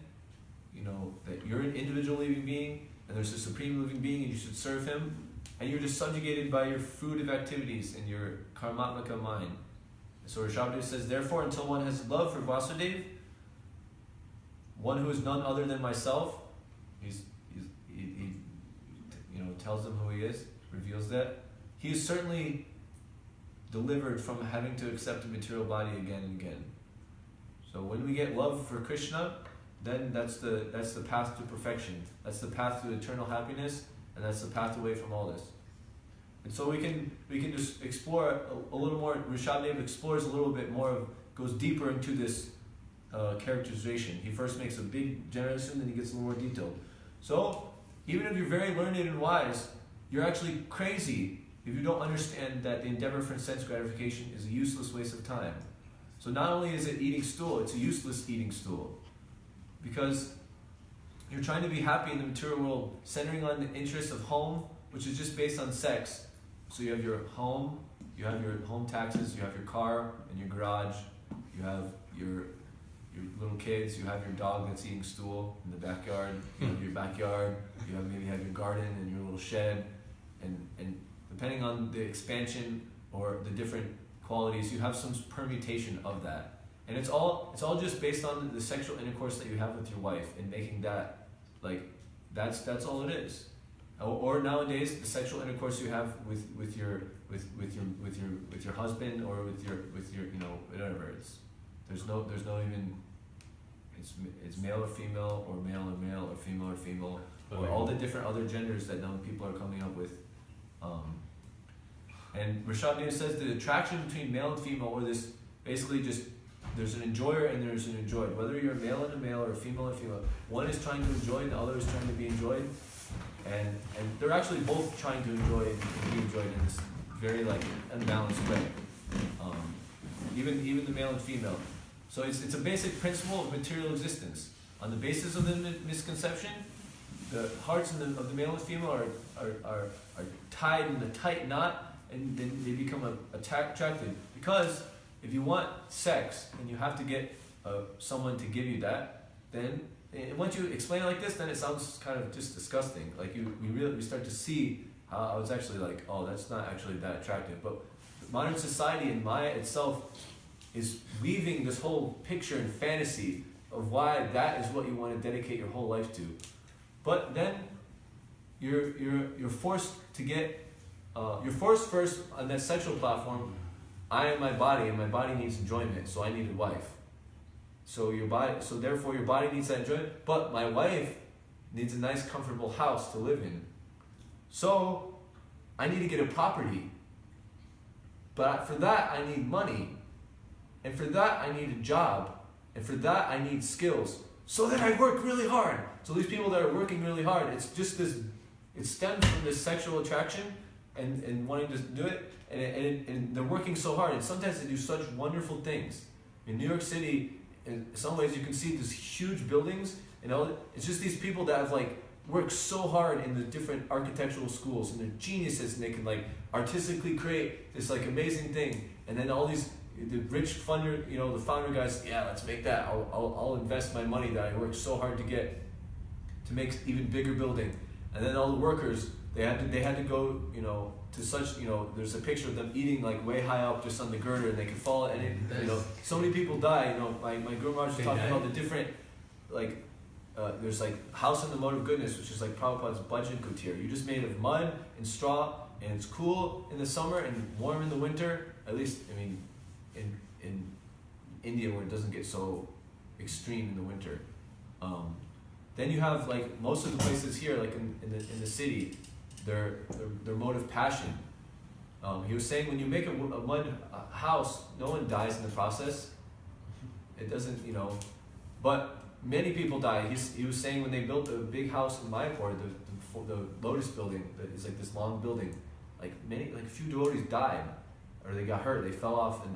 that you're an individual living being and there's a supreme living being and you should serve him, and you're just subjugated by your fruitive activities and your karmatmaka mind. So Rishabh says, therefore, until one has love for Vasudeva, one who is none other than myself, he tells them who he is, reveals that, he is certainly delivered from having to accept a material body again and again. So when we get love for Krishna, then that's the path to perfection. That's the path to eternal happiness, and that's the path away from all this. And so we can just explore a little more. Rishabh explores a little bit more, goes deeper into this characterization. He first makes a big generalization, then he gets a little more detailed. So even if you're very learned and wise, you're actually crazy if you don't understand that the endeavor for sense gratification is a useless waste of time. So not only is it eating stool, it's a useless eating stool. Because you're trying to be happy in the material world, centering on the interests of home, which is just based on sex. So you have your home taxes, you have your car and your garage, you have your little kids, you have your dog that's eating stool in the backyard, you have your backyard, maybe have your garden and your little shed, and depending on the expansion or the different qualities, you have some permutation of that. And it's all just based on the sexual intercourse that you have with your wife and making that, that's all it is. Or nowadays, the sexual intercourse you have with your husband or with your whatever. There's no even, it's male or female or male and male or female or all the different other genders that now people are coming up with. And Rishabh says the attraction between male and female, or this basically just, there's an enjoyer and there's an enjoyed. Whether you're a male and a male or a female and a female, one is trying to enjoy and the other is trying to be enjoyed. And they're actually both trying to enjoy and be enjoyed in this very unbalanced way. Even the male and female. So it's a basic principle of material existence. On the basis of the misconception, the hearts of the male and female are tied in a tight knot, and then they become attracted. Because if you want sex and you have to get someone to give you that, then once you explain it like this, then it sounds kind of just disgusting. We start to see how it's actually that's not actually that attractive. But modern society and Maya itself is weaving this whole picture and fantasy of why that is what you want to dedicate your whole life to. But then you're forced to get you're forced first on that sexual platform. I am my body, and my body needs enjoyment, so I need a wife. So therefore your body needs that enjoyment, but my wife needs a nice, comfortable house to live in. So I need to get a property. But for that, I need money. And for that, I need a job. And for that, I need skills. So then I work really hard. So these people that are working really hard, it's just this, it stems from this sexual attraction and wanting to do it. And they're working so hard. And sometimes they do such wonderful things. In New York City, in some ways you can see these huge buildings. It's just these people that have worked so hard in the different architectural schools, and they're geniuses, and they can artistically create this amazing thing. And then all these the rich funder, the founder guys, yeah, let's make that. I'll invest my money that I worked so hard to get to make even bigger building. And then all the workers, they had to go, to such, there's a picture of them eating way high up just on the girder, and they could fall, and so many people die. My Guru Maharaj was talking about the different, there's House in the Mode of Goodness, which is Prabhupada's Bhajan Kutir. You're just made of mud and straw, and it's cool in the summer and warm in the winter. At least, in India, where it doesn't get so extreme in the winter. Then you have most of the places here, in the city, their mode of passion. He was saying when you make a mud house, no one dies in the process. It doesn't, but many people die. He was saying when they built the big house in Mayapur, the Lotus building, that is this long building, a few devotees died, or they got hurt, they fell off, and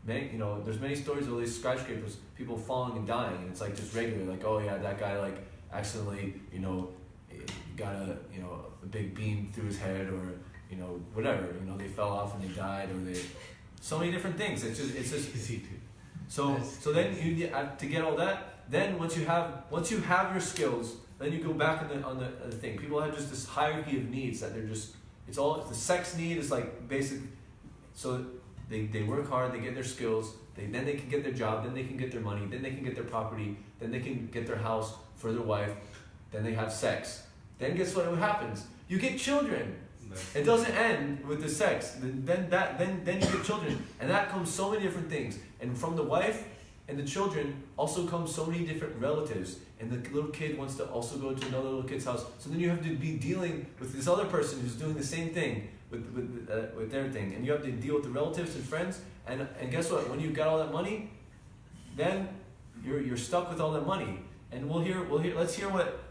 many, there's many stories of these skyscrapers, people falling and dying, and it's just regular, oh yeah, that guy accidentally, got a big beam through his head, or whatever, they fell off and they died, or so many different things. It's just so then you to get all that. Then once you have your skills, then you go back on the thing. People have just this hierarchy of needs that they're just, the sex need is basic. So they work hard, they get their skills, then they can get their job, then they can get their money, then they can get their property, then they can get their house for their wife, then they have sex. Then guess what happens? You get children. It doesn't end with the sex. Then you get children, and that comes so many different things. And from the wife and the children also come so many different relatives. And the little kid wants to also go to another little kid's house. So then you have to be dealing with this other person who's doing the same thing with their thing, and you have to deal with the relatives and friends. And guess what? When you've got all that money, then you're stuck with all that money. And we'll hear. Let's hear what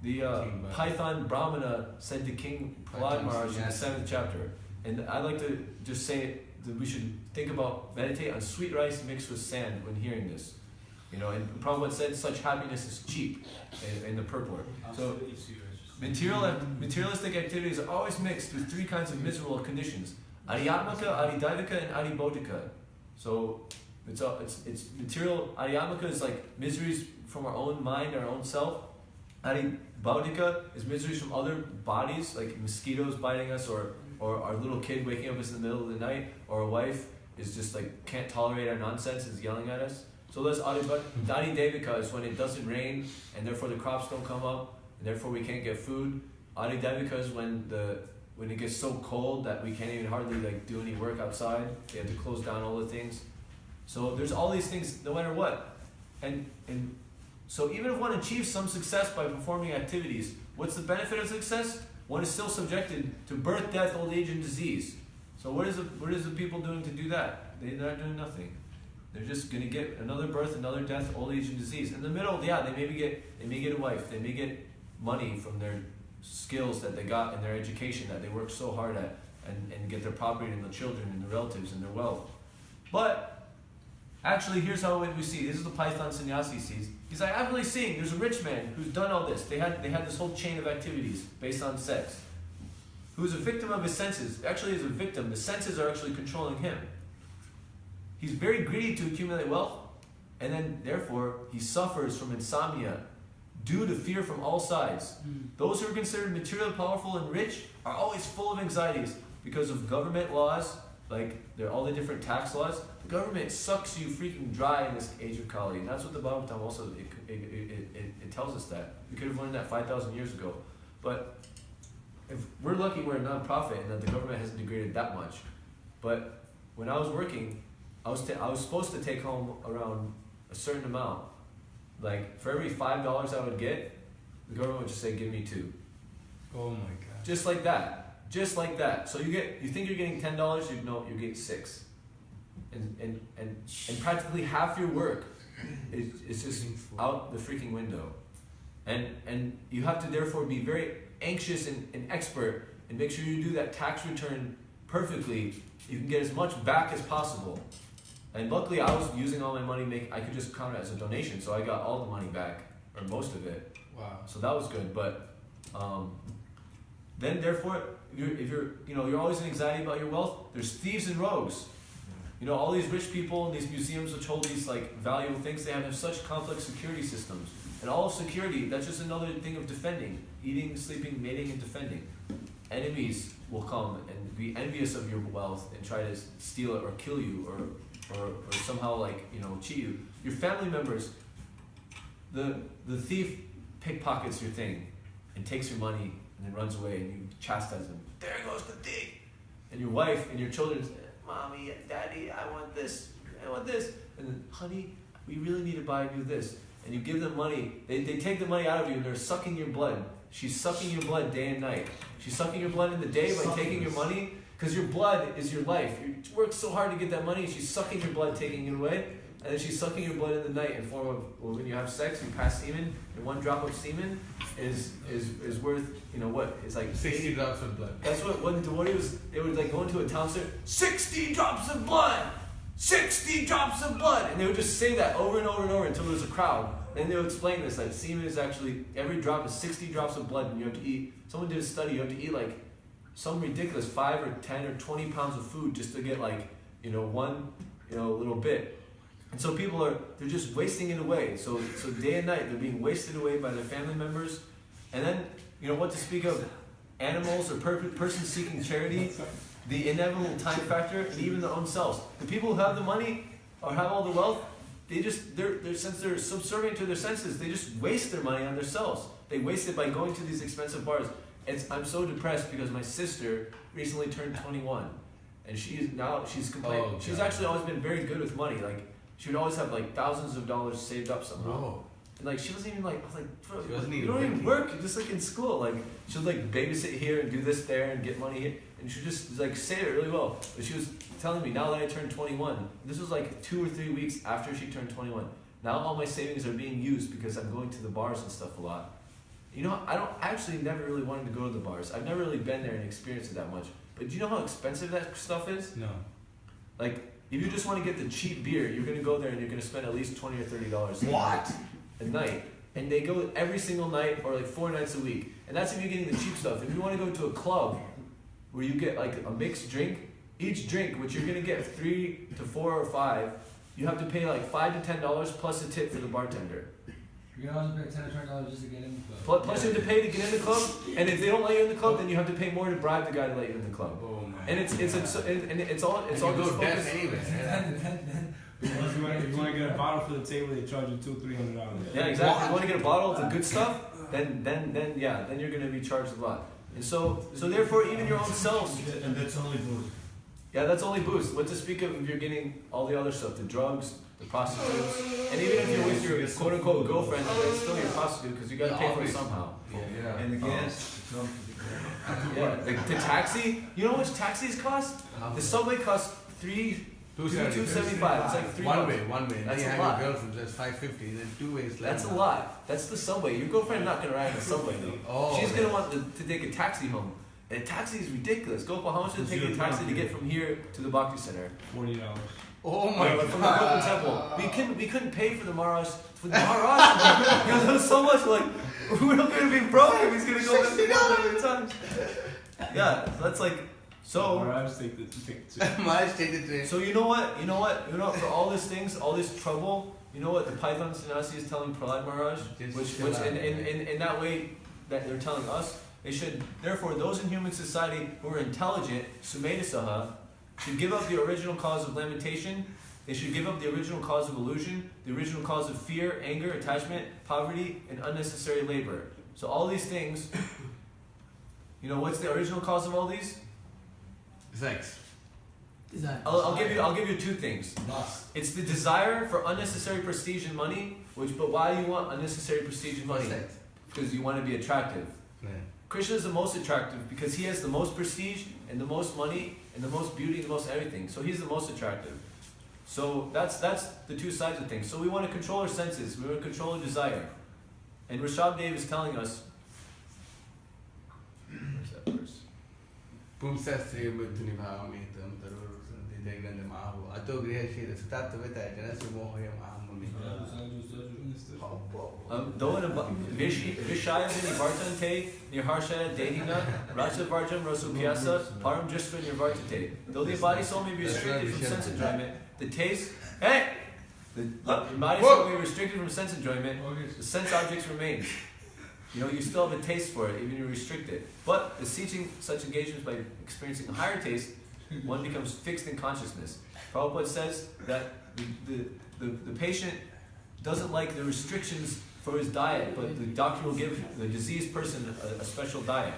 the Python Brahmana said to King Prahlad Maharaj in the 7th chapter. And I'd like to just say that we should meditate on sweet rice mixed with sand when hearing this. And Prabhupada said such happiness is cheap in the purport. So materialistic activities are always mixed with 3 kinds of miserable conditions: Adhyatmika, Adhidaivika, and Adhibodhika. So it's material. Adhyatmika is miseries from our own mind, our own self. Adhibodhika is miseries from other bodies, like mosquitoes biting us, or our little kid waking up us in the middle of the night, or a wife is just can't tolerate our nonsense, is yelling at us. So that's Adhidevika is when it doesn't rain, and therefore the crops don't come up, and therefore we can't get food. Adhidevika is when it gets so cold that we can't even hardly do any work outside. They have to close down all the things. So there's all these things no matter what. And so even if one achieves some success by performing activities, what's the benefit of success? One is still subjected to birth, death, old age, and disease. So what is the people doing to do that? They're not doing nothing. They're just going to get another birth, another death, old age, and disease. In the middle, they may get a wife, they may get money from their skills that they got in their education that they worked so hard at, and get their property and the children and the relatives and their wealth. But actually, here's how we see. This is the Python sannyasi sees. He's I'm really seeing there's a rich man who's done all this. They had this whole chain of activities based on sex. Who's a victim of his senses. Actually, is a victim. The senses are actually controlling him. He's very greedy to accumulate wealth, and then therefore he suffers from insomnia due to fear from all sides. Those who are considered materially powerful and rich are always full of anxieties because of government laws, all the different tax laws. The government sucks you freaking dry in this age of Kali, and that's what the Bhagavatam also, it tells us that. We could have learned that 5,000 years ago. But if we're lucky we're a non-profit and that the government hasn't degraded that much. But when I was working, I was supposed to take home around a certain amount. Like for every $5 I would get, the government would just say, give me 2. Oh my God. Just like that. Just like that. So you think you're getting $10, you know you're getting 6. And practically half your work is just out the freaking window. And you have to therefore be very anxious and expert and make sure you do that tax return perfectly. You can get as much back as possible. And luckily I was using all my money, I could just count it as a donation, so I got all the money back, or most of it. Wow. So that was good, but then therefore, if you're always in anxiety about your wealth, there's thieves and rogues. You know, all these rich people in these museums which hold these like valuable things, they have such complex security systems. And all of security, that's just another thing of defending. Eating, sleeping, mating, and defending. Enemies will come and be envious of your wealth and try to steal it or kill you or somehow like, cheat you. Your family members, the thief pickpockets your thing and takes your money and then runs away and you chastise him. There goes the thief! And your wife and your children say, Mommy, Daddy, I want this. And then, honey, we really need to buy you this. And you give them money. They take the money out of you and they're sucking your blood. She's sucking your blood day and night. She's sucking your blood in the day by taking your money, because your blood is your life. You work so hard to get that money, and she's sucking your blood, taking it away. And then she's sucking your blood in the night in form of, when you have sex, you pass semen, and 1 drop of semen is worth, what? It's like 60 drops of blood. That's what when devotees, they would like go into a town center, 60 drops of blood! 60 drops of blood! And they would just say that over and over and over until there was a crowd. Then they would explain this, that semen is actually, every drop is 60 drops of blood, and you have to eat, someone did a study, you have to eat like some ridiculous 5 or 10 or 20 pounds of food just to get like, one, little bit. And so people they're just wasting it away. So day and night, they're being wasted away by their family members. And then, what to speak of animals or persons seeking charity, the inevitable time factor, and even their own selves. The people who have the money or have all the wealth, since they're subservient to their senses, they just waste their money on themselves. They waste it by going to these expensive bars. I'm so depressed because my sister recently turned 21. And she's complaining. Oh, she's God. actually always been very good with money. Like, she would always have like thousands of dollars saved up somehow. Whoa. And like, she wasn't even like, I was like, bro, She wasn't you even don't even working. work, you're just like in school. Like, she'll like babysit here and do this there and get money here. And she just like say it really well. But she was telling me, now that I turned 21, this was like 2 or 3 weeks after she turned 21. Now all my savings are being used because I'm going to the bars and stuff a lot. I actually never really wanted to go to the bars. I've never really been there and experienced it that much. But do you know how expensive that stuff is? No. Like, if you just want to get the cheap beer, you're going to go there and you're going to spend at least $20 or $30 a night. And they go every single night or like 4 nights a week. And that's if you're getting the cheap stuff. If you want to go to a club where you get like a mixed drink, each drink, which you're going to get 3 to 4 or 5, you have to pay like $5 to $10 plus a tip for the bartender. You can also pay $10 or $20 just to get in the club. Plus you have to pay to get in the club, and if they don't let you in the club, then you have to pay more to bribe the guy to let you in the club. Oh man. And it's all you just go focused. deaf anyway. If you want to get a bottle for the table, they charge you $200-$300. Yeah, exactly. If you want to get a bottle of the good stuff, then you're going to be charged a lot. And so therefore, even your own selves. And that's only booze. Yeah, that's only booze. What to speak of if you're getting all the other stuff, the drugs, the prostitutes, and even if you're with your quote-unquote girlfriend, that's still your prostitute because you got to pay for it somehow. Yeah. And the gas. Yeah, the taxi. You know how much taxis cost? The subway costs $2.75. It's like $3. One way. That's Then you a have lot. your girlfriend, that's $5.50. Then 2 ways left. That's a lot. That's the subway. Your girlfriend's not gonna ride in the subway though. Oh, She's okay. gonna want to take a taxi home. And a taxi is ridiculous. Gopal, how much does it take a taxi to get from here to the Bhakti Center? $40. Oh my From the Brooklyn Temple. We couldn't pay for the Maharaj. Because it was so much like we're not gonna be broke if he's gonna go every time. Yeah, so that's like so. Maharaj, take the Maharaj, take the train. So you know what? For all these things, all this trouble, you know what the Python Sannyasi is telling Prahlad Maharaj? Which in that way that they're telling us, they should, therefore, those in human society who are intelligent, Sumedha should give up the original cause of lamentation, they should give up the original cause of illusion, the original cause of fear, anger, attachment, poverty, and unnecessary labor. So all these things, You know what's the original cause of all these? Sex. I'll give you two things. Lust. It's the desire for unnecessary prestige and money. But why do you want unnecessary prestige and money? Sex. Because you want to be attractive. Yeah. Krishna is the most attractive because he has the most prestige and the most money and the most beauty and the most everything. So he's the most attractive. So that's the two sides of things. So we want to control our senses. We want to control our desire. And Rishabdev is telling us. Where's that verse? Pumsasya buddhini bhavametam tarurusante jagrande mahu ato grihashira sutattavita janasya mohoyam ahamami. Vishayavini vartante nirharshaya dehina rasavarjam rasupyasa param jisva nirvartate. Though the body soul may be restricted from sense enjoyment, the taste, the body soul may be restricted from sense enjoyment, the sense objects remains. You know, you still have a taste for it, even if you restrict it. But beseeching such engagements by experiencing a higher taste, one becomes fixed in consciousness. Prabhupada says that the patient doesn't like the restrictions for his diet, but the doctor will give the diseased person a special diet.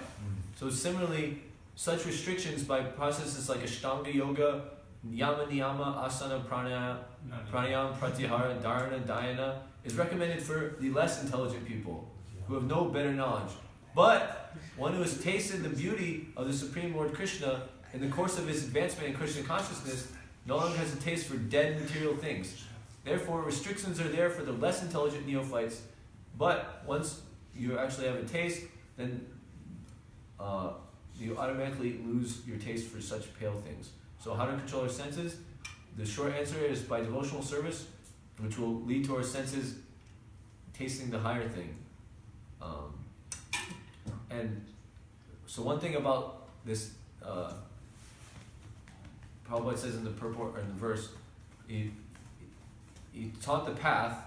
So similarly, such restrictions by processes like Ashtanga Yoga, Yama Niyama, Asana Pranayama, Pratyahara, Dharana, Dhyana, is recommended for the less intelligent people who have no better knowledge. But one who has tasted the beauty of the Supreme Lord Krishna in the course of his advancement in Krishna consciousness no longer has a taste for dead material things. Therefore, restrictions are there for the less intelligent neophytes, but once you actually have a taste, then you automatically lose your taste for such pale things. So how to control our senses? The short answer is by devotional service, which will lead to our senses tasting the higher thing. And so one thing about this, Prabhupada says in the purport or in the verse, he taught the path,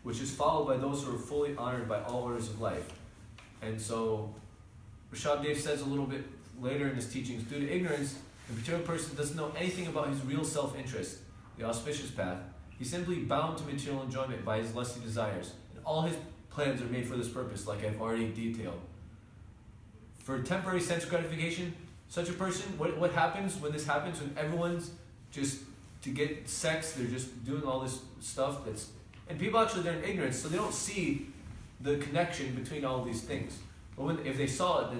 which is followed by those who are fully honored by all orders of life. And so Rishabdev says a little bit later in his teachings, due to ignorance, the material person doesn't know anything about his real self-interest, the auspicious path. He's simply bound to material enjoyment by his lusty desires. And all his plans are made for this purpose, like I've already detailed. For temporary sense gratification, such a person, what happens when this happens? When everyone's just, to get sex, they're just doing all this stuff that's, and people actually, they're in ignorance, so they don't see the connection between all these things. But if they saw it,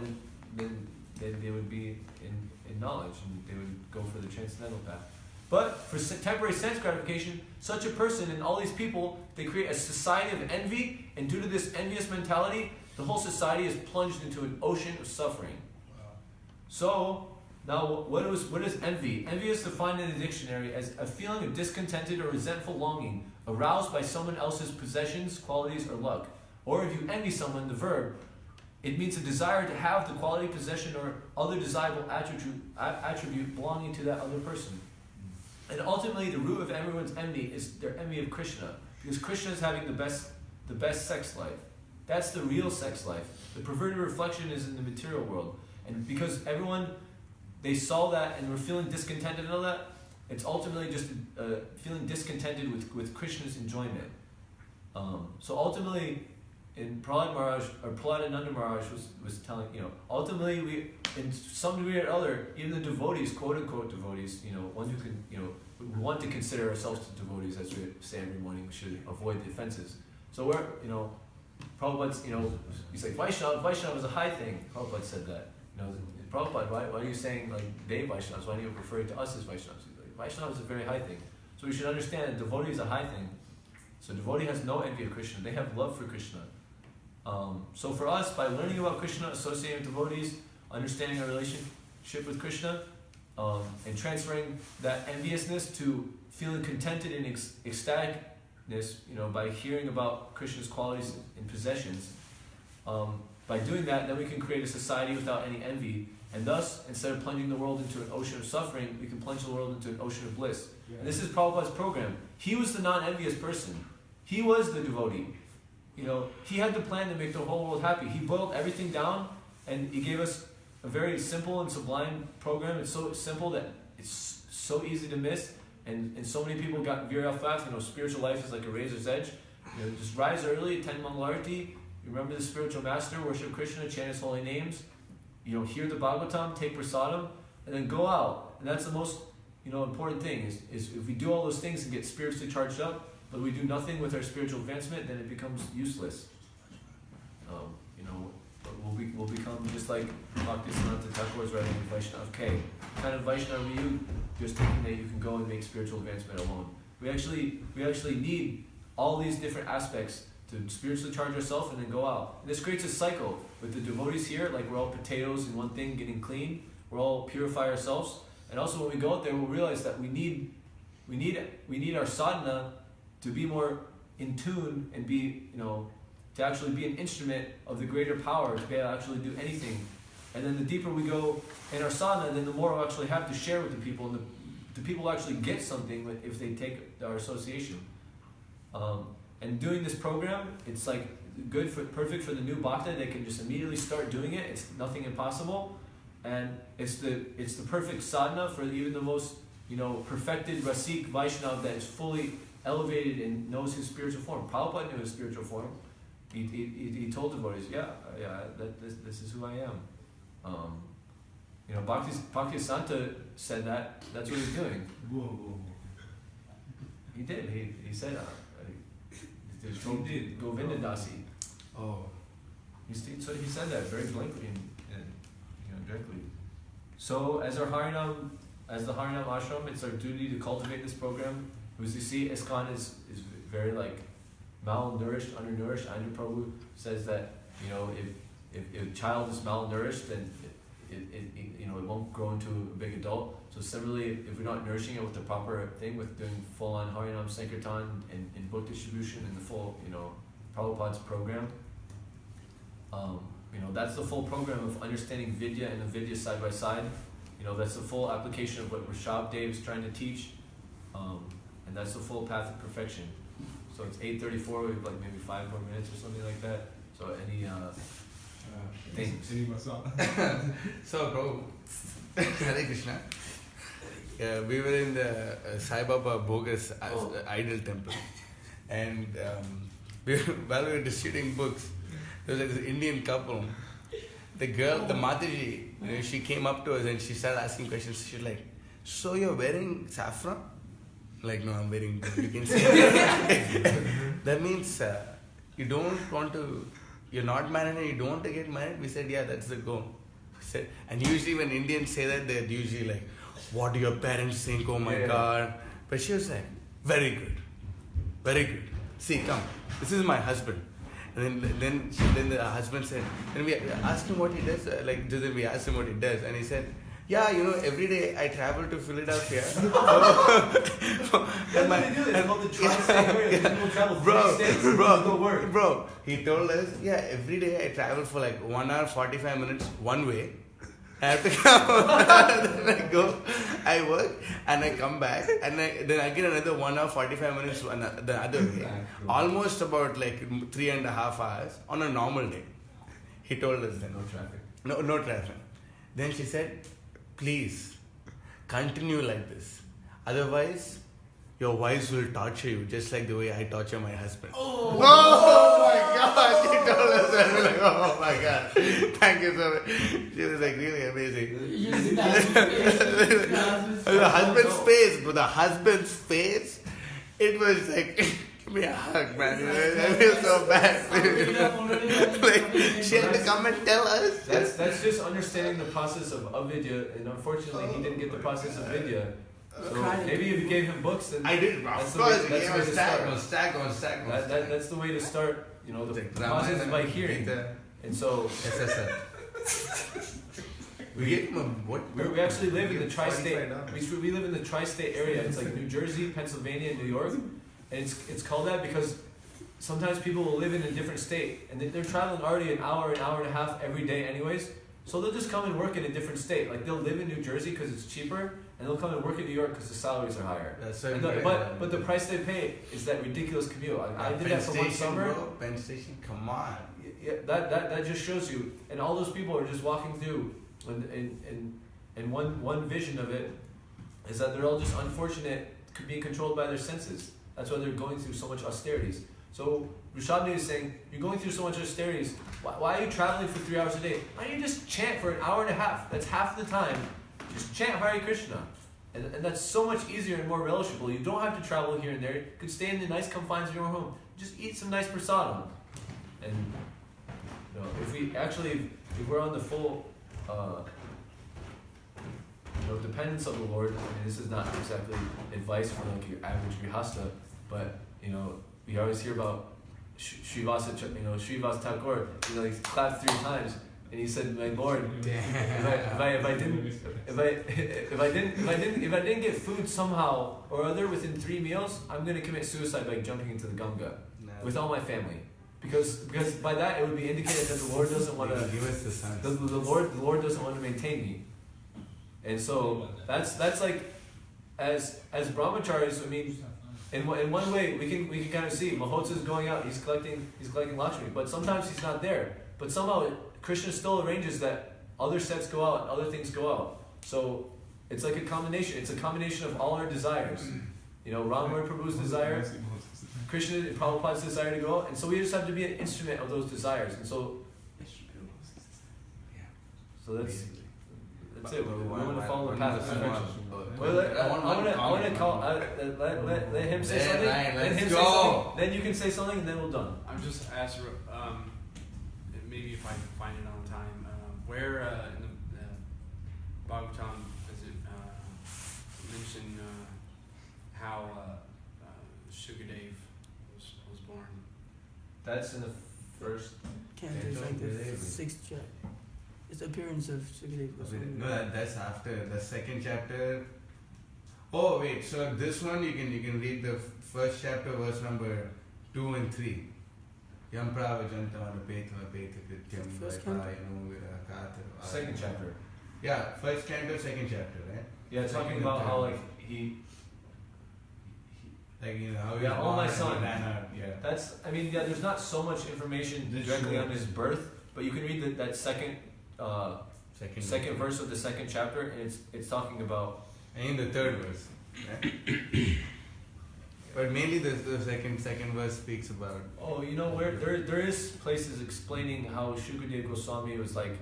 then they would be in knowledge, and they would go for the transcendental path. But for temporary sense gratification, such a person and all these people, they create a society of envy, and due to this envious mentality, the whole society is plunged into an ocean of suffering. Wow. So, now what is envy? Envy is defined in the dictionary as a feeling of discontented or resentful longing aroused by someone else's possessions, qualities, or luck. Or if you envy someone, the verb, it means a desire to have the quality, possession, or other desirable attribute belonging to that other person. And ultimately, the root of everyone's envy is their envy of Krishna, because Krishna is having the best sex life. That's the real sex life. The perverted reflection is in the material world. And because everyone, they saw that and were feeling discontented and all that, it's ultimately just feeling discontented with Krishna's enjoyment. So ultimately, in Prahladananda Maharaj was telling, ultimately we, in some degree or other, even the devotees, quote unquote devotees, ones who can, we want to consider ourselves devotees, as we say every morning, we should avoid the offenses. So we're, Prabhupada's, he's like, Vaishnava is a high thing. Prabhupada said that. Prabhupada, why are you saying like they Vaishnavas? Why are you referring to us as Vaishnavas? Like, Vaishnava is a very high thing. So we should understand that devotee is a high thing. So devotee has no envy of Krishna. They have love for Krishna. So for us, by learning about Krishna, associating with devotees, understanding our relationship with Krishna, and transferring that enviousness to feeling contented and ecstaticness, by hearing about Krishna's qualities and possessions, by doing that, then we can create a society without any envy, and thus, instead of plunging the world into an ocean of suffering, we can plunge the world into an ocean of bliss. Yeah. And this is Prabhupada's program. He was the non-envious person. He was the devotee. He had the plan to make the whole world happy. He boiled everything down, and he gave us a very simple and sublime program. It's so simple that it's so easy to miss, and so many people got veer off fast. Spiritual life is like a razor's edge. Just rise early, attend Mangalarti, remember the spiritual master, worship Krishna, chant his holy names. hear the Bhagavatam, take prasadam, and then go out. And that's the most important thing is if we do all those things and get spiritually charged up, but we do nothing with our spiritual advancement, then it becomes useless. We'll become just like Bhaktisiddhanta Thakur is writing in Vaishnava. Okay, kind of Vaishnava are you? Just thinking that you can go and make spiritual advancement alone. We actually need all these different aspects to spiritually charge ourselves and then go out. And this creates a cycle with the devotees here. Like we're all potatoes in one thing, getting clean. We're all purify ourselves. And also when we go out there, we'll realize that we need our sadhana to be more in tune and be, to actually be an instrument of the greater power to be able to actually do anything. And then the deeper we go in our sadhana, then the more we'll actually have to share with the people, and the people will actually get something if they take our association. And doing this program, it's like perfect for the new bhakta. They can just immediately start doing it. It's nothing impossible, and it's the perfect sadhana for even the most perfected Rasik Vaishnava that is fully elevated and knows his spiritual form. Prabhupada knew his spiritual form. He told devotees, this is who I am. Bhaktisiddhanta said that. That's what he's doing. He did. He said. Govinda Dasi. Oh. He said that very blankly and directly. So as the Harinam Ashram, it's our duty to cultivate this program. Because you see, ISKCON is very malnourished, undernourished. Andhra Prabhu says that if a child is malnourished, then it won't grow into a big adult. So similarly, if we're not nourishing it with the proper thing, with doing full-on Harinam Sankirtan and book distribution and the full, Prabhupada's program, that's the full program of understanding Vidya and Avidya side by side. That's the full application of what Rishabh Dev is trying to teach, and that's the full path of perfection. So it's 8:34. We have maybe 5 more minutes or something like that. So any things? So, Prabhu, Hare Krishna. We were in the Sai Baba bogus idol temple, and while we were distributing books, there was this Indian couple. The girl, the Mataji, she came up to us and she started asking questions. She was like, "So you're wearing saffron?" Like, "No, I'm wearing gold." You can see. That means you're not married and you don't want to get married. We said, "Yeah, that's the goal." We said, and usually when Indians say that, they're usually like, "What do your parents think? Oh my God." But she was like, "Very good. Very good. See, come. This is my husband." And then the husband said, then we asked him what he does. Then we asked him what he does. And he said, "Yeah, every day I travel to Philadelphia." That's what they do. It's called the tri-state area. People travel 3 states to go work. Bro, he told us, every day I travel for 1 hour 45 minutes one way. I have to come. Then I go, I work, and I come back, and then again another 1 hour 45 minutes the other way. Almost about 3.5 hours on a normal day. He told us then. No traffic. No traffic. Then she said, "Please, continue like this. Otherwise, your wives will torture you just like the way I torture my husband." Oh my God! She told us that. We're like, "Oh my God. Thank you so much." She was really amazing. The husband's face, it was like, "Give me a hug, man. I feel so bad." She had to come and tell us. That's just understanding the process of avidya, and unfortunately he didn't get the process of vidya. So maybe if you gave him books, then I did. Of course, he gave us stack on stack. That's the way to start. The process is by hearing. And so we actually live in the tri-state. We live in the tri-state area. It's like New Jersey, Pennsylvania, and New York, and it's called that because sometimes people will live in a different state, and they're traveling already an hour and a half every day, anyways. So they'll just come and work in a different state. Like they'll live in New Jersey because it's cheaper, and they'll come and work in New York because the salaries are higher. That's so but the price they pay is that ridiculous commute. I did that for 1 summer. Penn Station, come on. Yeah, that just shows you, and all those people are just walking through, and one vision of it is that they're all just unfortunate, being controlled by their senses. That's why they're going through so much austerities. So Rishabhdev is saying, you're going through so much austerities. Why are you traveling for 3 hours a day? Why don't you just chant for an hour and a half? That's half the time. Just chant Hare Krishna. And that's so much easier and more relishable. You don't have to travel here and there. You could stay in the nice confines of your own home. Just eat some nice prasadam. And if we're on the full dependence of the Lord, I mean, this is not exactly advice for like your average grihasta, but we always hear about Srivasa Thakur, he clapped 3 times, and he said, "My Lord, if I didn't get food somehow or other within 3 meals, I'm going to commit suicide by jumping into the Ganga with all my family." Because by that it would be indicated that the Lord doesn't want to give us the sons. The Lord doesn't want to maintain me, and so that's like as brahmacharis. I mean, in one way we can kind of see Mahotsa is going out. He's collecting Lakshmi, but sometimes he's not there. But somehow Krishna still arranges that other sets go out, other things go out. So it's like a combination. It's a combination of all our desires. Ramamurti Prabhu's desire, Krishna and Prabhupada's desire to go out, and so we just have to be an instrument of those desires. And so that's it. We want to follow the path of perfection. I want to call. Let him say something. Let him say something. Then you can say something, and then we're done. I'm just asking, maybe if I can find it on time, where in the Bhagavatam does it mention how Shukadev was born? That's in the first. Canto, like the 6th chapter. It's the appearance of Sukadeva Goswami. No, that's after the 2nd chapter. Oh wait, so this one you can read the 1st chapter, verse number 2 and 3. Yam pravajantamana petava peta krityam vaipayano 2nd chapter. Yeah, 1st canto, 2nd chapter, right? Yeah, talking about how how he how he oh my was son. born and he ran out, yeah. There's not so much information directly on his birth, but you can read that second verse of the 2nd chapter, and it's talking about. And in the 3rd verse, right? But mainly the second verse speaks about. Oh, where there is places explaining how Shukadeva Goswami was like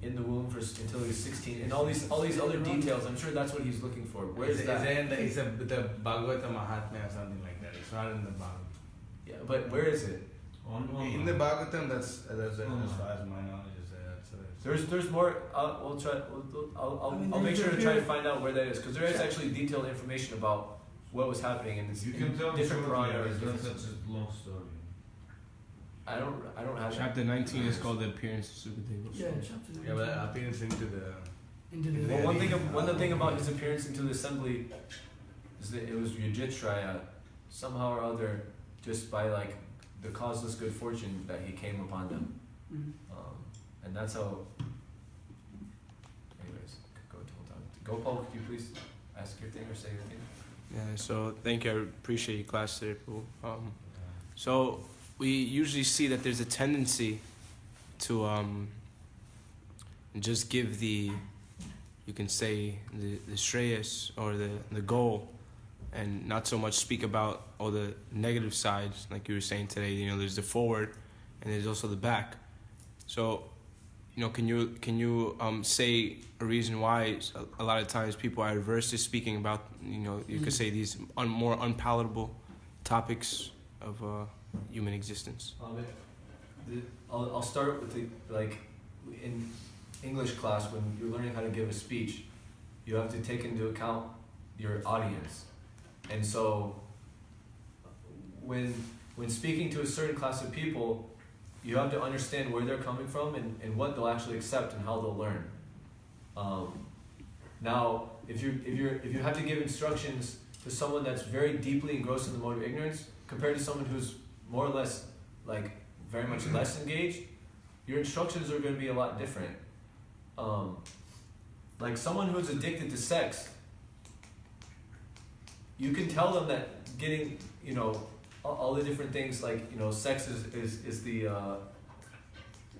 in the womb until he was 16, and all these other details. I'm sure that's what he's looking for. Where is that? It's the Bhagavatam Mahatmya or something like that. It's not in the Bhagavatam. Yeah, but where is it? In the Bhagavatam, that's as far as my knowledge is. There's more. We'll try. I'll make sure to try to find out where that is, because there is actually detailed information about what was happening in this. You can tell me different Puranas. that's such a long story. I don't have. Chapter 19 is called the appearance of Sukadeva. Yeah, chapter 19. Yeah, but appearance into the. Well, one thing about his appearance into the assembly is that it was Yajitshraya, somehow or other, just by like the causeless good fortune that he came upon them. Mm-hmm. And that's how. Anyways, Gopal, could you please ask your thing or say your thing? Yeah, so thank you. I appreciate your class today, Prabhu. So we usually see that there's a tendency to just give you can say the shreyas or the goal, and not so much speak about all the negative sides, like you were saying today. There's the forward, and there's also the back. So, can you say a reason why a lot of times people are averse to speaking about, you could say these more unpalatable topics of human existence? I'll start with in English class, when you're learning how to give a speech, you have to take into account your audience. And so when speaking to a certain class of people, you have to understand where they're coming from and what they'll actually accept and how they'll learn. Now, if you have to give instructions to someone that's very deeply engrossed in the mode of ignorance, compared to someone who's more or less very much less engaged, your instructions are going to be a lot different. Like someone who's addicted to sex, you can tell them that getting all the different things sex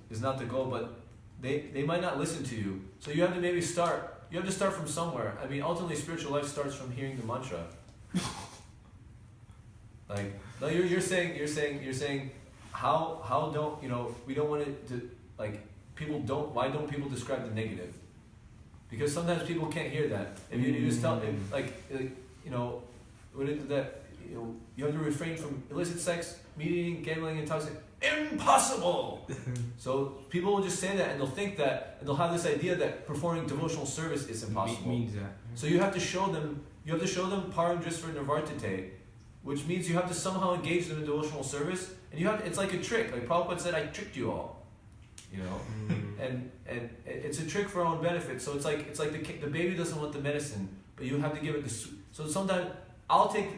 is not the goal, but they might not listen to you. So you have to maybe start. You have to start from somewhere. I mean, ultimately, spiritual life starts from hearing the mantra. You're saying how don't, we don't want it to, like, why don't people describe the negative? Because sometimes people can't hear that. If you just tell, you have to refrain from illicit sex, meat eating, gambling, and toxic. Impossible! So people will just say that, and they'll think that, and they'll have this idea that performing devotional service is impossible. Means that. So you have to show them param drisva nirvartate, which means you have to somehow engage them in devotional service, and it's like a trick. Like Prabhupada said, I tricked you all, and it's a trick for our own benefit. So it's like the baby doesn't want the medicine, but you have to give it so sometimes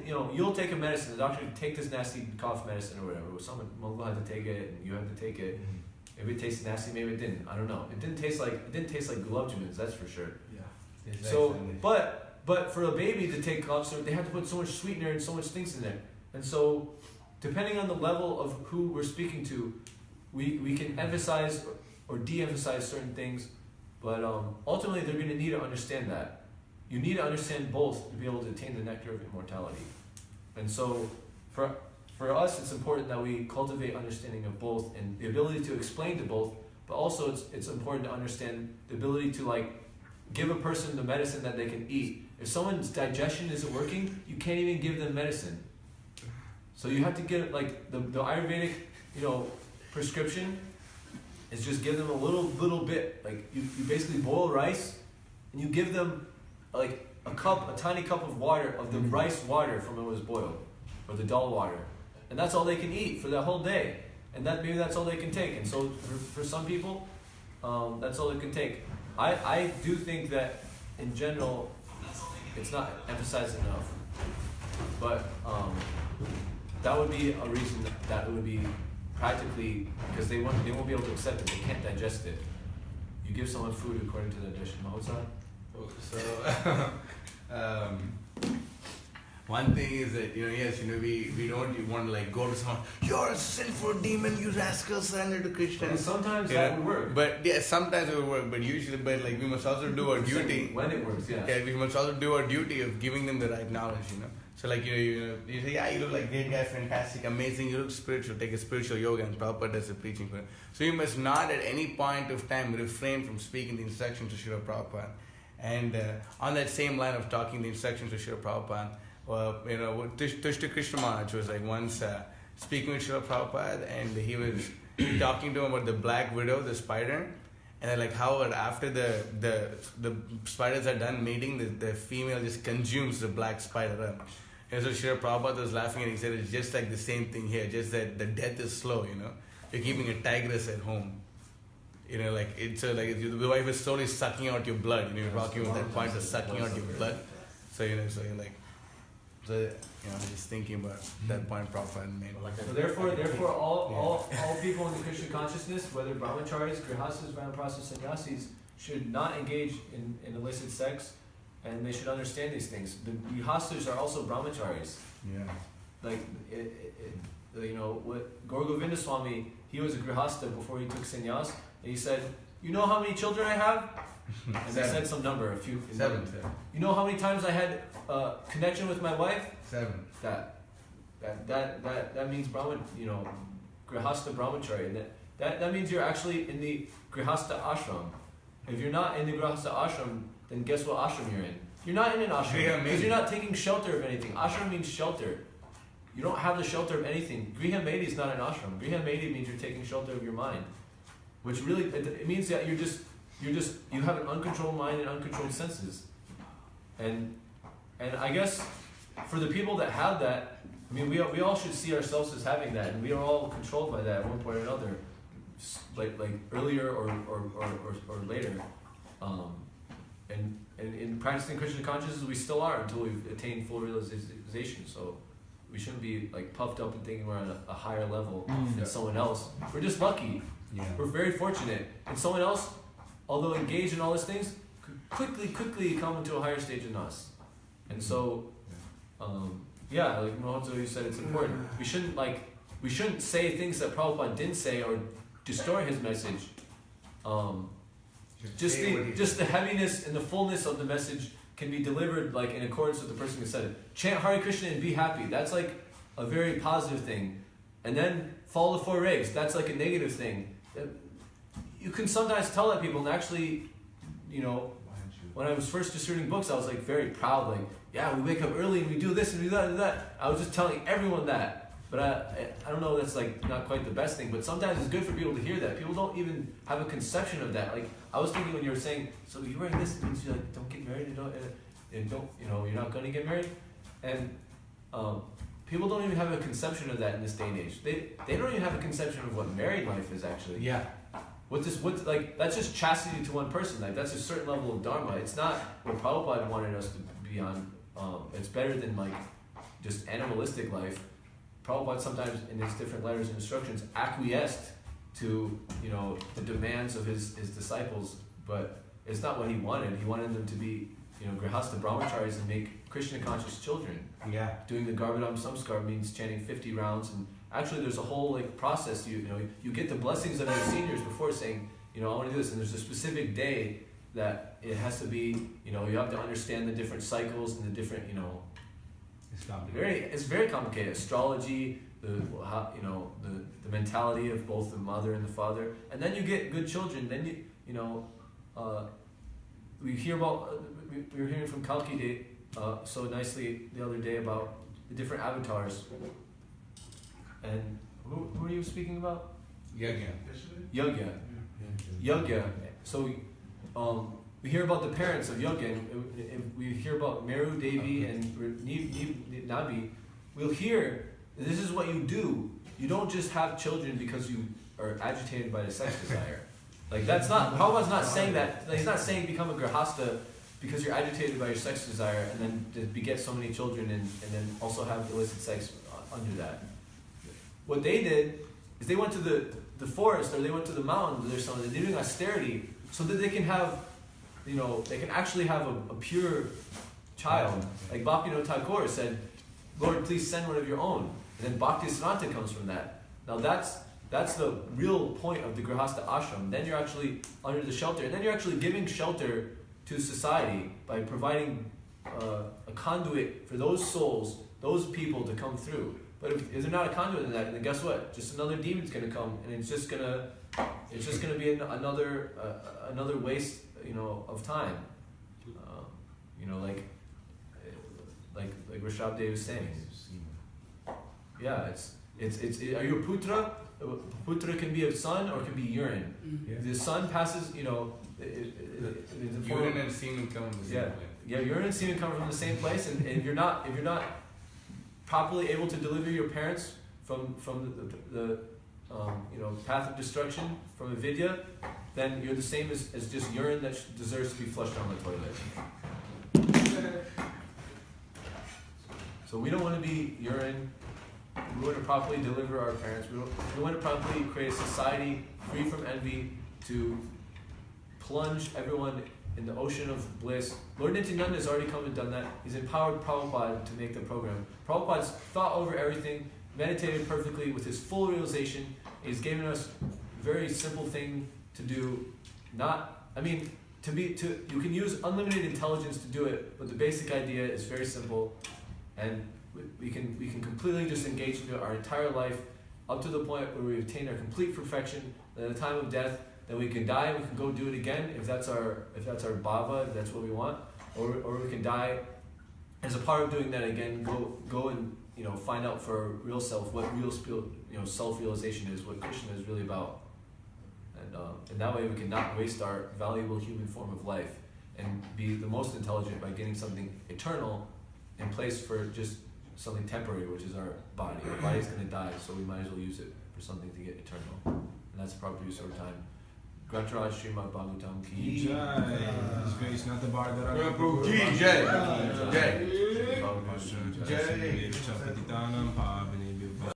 you'll take a medicine. The doctor can take this nasty cough medicine or whatever. Someone will have to take it, and you have to take it. Maybe it tasted nasty, maybe it didn't. I don't know. It didn't taste like gulab jamuns, that's for sure. Yeah. So, but for a baby to take cough syrup, they have to put so much sweetener and so much things in there. And so, depending on the level of who we're speaking to, we can emphasize or de-emphasize certain things. But ultimately, they're going to need to understand that. You need to understand both to be able to attain the nectar of immortality. And so, for us, it's important that we cultivate understanding of both and the ability to explain to both, but also it's important to understand the ability to give a person the medicine that they can eat. If someone's digestion isn't working, you can't even give them medicine. So you have to get the Ayurvedic, prescription is just give them a little bit. You basically boil rice and you give them a tiny cup of water, of the rice water from when it was boiled, or the dal water, and that's all they can eat for the whole day, and maybe that's all they can take. And so for some people, that's all they can take. I do think that in general, it's not emphasized enough, but that would be a reason that it would be practically, because they won't be able to accept it. They can't digest it. You give someone food according to their digestion. Mahotsa? So, one thing is that, we don't want to go to someone, you're a sinful demon, you rascal, surrender to Krishna. And sometimes that would work. But sometimes it would work, but usually, we must also do our duty. When it works, yeah. Yeah, we must also do our duty of giving them the right knowledge, So you say, yeah, you look like great guy, fantastic, amazing, you look spiritual, take a spiritual yoga, and Prabhupada does the preaching for it. So you must not at any point of time refrain from speaking the instructions to Srila Prabhupada. And on that same line of talking the instructions to Srila Prabhupada, Tushta Krishna Maharaj was once speaking with Srila Prabhupada, and he was talking to him about the black widow, the spider, and how after the spiders are done mating, the female just consumes the black spider. And so Srila Prabhupada was laughing, and he said, it's just like the same thing here, just that the death is slow, You're keeping a tigress at home. The wife is slowly sucking out your blood. You're talking about that point of sucking out your blood. So you're just thinking about that point Prabhupada made. So therefore, all people in the Krishna consciousness, whether brahmacharis, grihastas, vanaprasthas, sannyasis, should not engage in illicit sex, and they should understand these things. The grihastas are also brahmacharis. Yeah. What Gaur Govinda Swami, he was a grihasta before he took sannyas. And he said, you know how many children I have? And they said some number, a few. 7. You know how many times I had connection with my wife? 7. That means Brahman, Grihasta Brahmachari. And that means you're actually in the Grihasta Ashram. If you're not in the Grihasta Ashram, then guess what ashram you're in? You're not in an ashram. Because you're not taking shelter of anything. Ashram means shelter. You don't have the shelter of anything. Griha Medi is not an ashram. Griha Medi means you're taking shelter of your mind. Which really, it means that you have an uncontrolled mind and uncontrolled senses. And I guess for the people that have that, we all should see ourselves as having that, and we are all controlled by that at one point or another, like earlier or later. And in practicing Krishna consciousness, we still are until we've attained full realization. So we shouldn't be puffed up and thinking we're on a higher level than someone else. We're just lucky. Yeah. We're very fortunate. And someone else, although engaged in all these things, could quickly come into a higher stage than us. And so, like Mahotsa, you said, it's important. We shouldn't say things that Prabhupada didn't say or destroy his message. Just the heaviness and the fullness of the message can be delivered in accordance with the person who said it. Chant Hare Krishna and be happy. That's a very positive thing. And then follow the 4 regs. That's like a negative thing. You can sometimes tell that people, and actually, you know, when I was first distributing books, I was like very proud, like, yeah, we wake up early and we do this and we do that and that. I was just telling everyone that. But I don't know, that's like not quite the best thing, but sometimes it's good for people to hear that. People don't even have a conception of that. Like, I was thinking when you were saying, so you're wearing this, it means you like, don't get married and don't, you know, you're not going to get married. And people don't even have a conception of that in this day and age. They don't even have a conception of what married life is actually. Yeah. What's like, that's just chastity to one person. Like, that's a certain level of dharma. It's not what Prabhupada wanted us to be on. It's better than like just animalistic life. Prabhupada sometimes in his different letters and instructions acquiesced to, you know, the demands of his disciples, but it's not what he wanted. He wanted them to be, you know, grihastha brahmacharis and make Krishna conscious children. Yeah. Doing the Bhagavatam samskar means chanting 50 rounds, and actually there's a whole like process. You know, you get the blessings of your seniors before saying, you know, I want to do this, and there's a specific day that it has to be, you know, you have to understand the different cycles and the different, you know, it's very complicated. Astrology, the mentality of both the mother and the father, and then you get good children. Then you know, we hear about, we were hearing from Kalki so nicely the other day about the different avatars. And who are you speaking about? Yagya. So we hear about the parents of Yagya, and we hear about Meru, Devi, and Nabi. We'll hear, this is what you do. You don't just have children because you are agitated by the sex desire. Like, that's not, Prabhupada's not saying that. Like, he's not saying become a grihastha because you're agitated by your sex desire and then just beget so many children and then also have illicit sex under that. What they did is they went to the forest, or they went to the mountains or something. They're doing austerity so that they can have, you know, they can actually have a pure child. Like Bhaktivinoda Thakur said, Lord, please send one of your own. And then Bhaktisiddhanta comes from that. Now that's the real point of the Grihastha ashram. Then you're actually under the shelter, and then you're actually giving shelter to society by providing a conduit for those souls, those people to come through. But if they're not a conduit in that, then guess what? Just another demon's going to come, and it's just gonna be another waste, you know, of time. You know, like Rishabh was saying. Yeah, it's are you a putra? A putra can be a son or it can be urine. Yeah. The son passes, you know. Urine and semen come from the same place. Yeah, urine and semen come from the same place, and if you're not properly able to deliver your parents from the you know, path of destruction, from avidya, then you're the same as just urine that deserves to be flushed down the toilet. So we don't want to be urine. We want to properly deliver our parents. We want to properly create a society free from envy, to plunge everyone in the ocean of bliss. Lord Nityananda has already come and done that. He's empowered Prabhupada to make the program. Prabhupada's thought over everything, meditated perfectly with his full realization. He's given us a very simple thing to do. You can use unlimited intelligence to do it, but the basic idea is very simple, and we can completely just engage into our entire life up to the point where we attain our complete perfection. At the time of death, then we can die and we can go do it again if that's our bhava, if that's what we want, or we can die as a part of doing that again. Go and, you know, find out for our real self what real self-realization is, what Krishna is really about, and that way we can not waste our valuable human form of life and be the most intelligent by getting something eternal in place for just something temporary, which is our body. Our body's going to die, so we might as well use it for something to get eternal. And that's the proper use of our time. Grantaraj Śrīmad-Bhāgavatam ki Jai. His Grace Natabara Gauranga Prabhu Prabhu ki jai. Jai. Jai. Jai.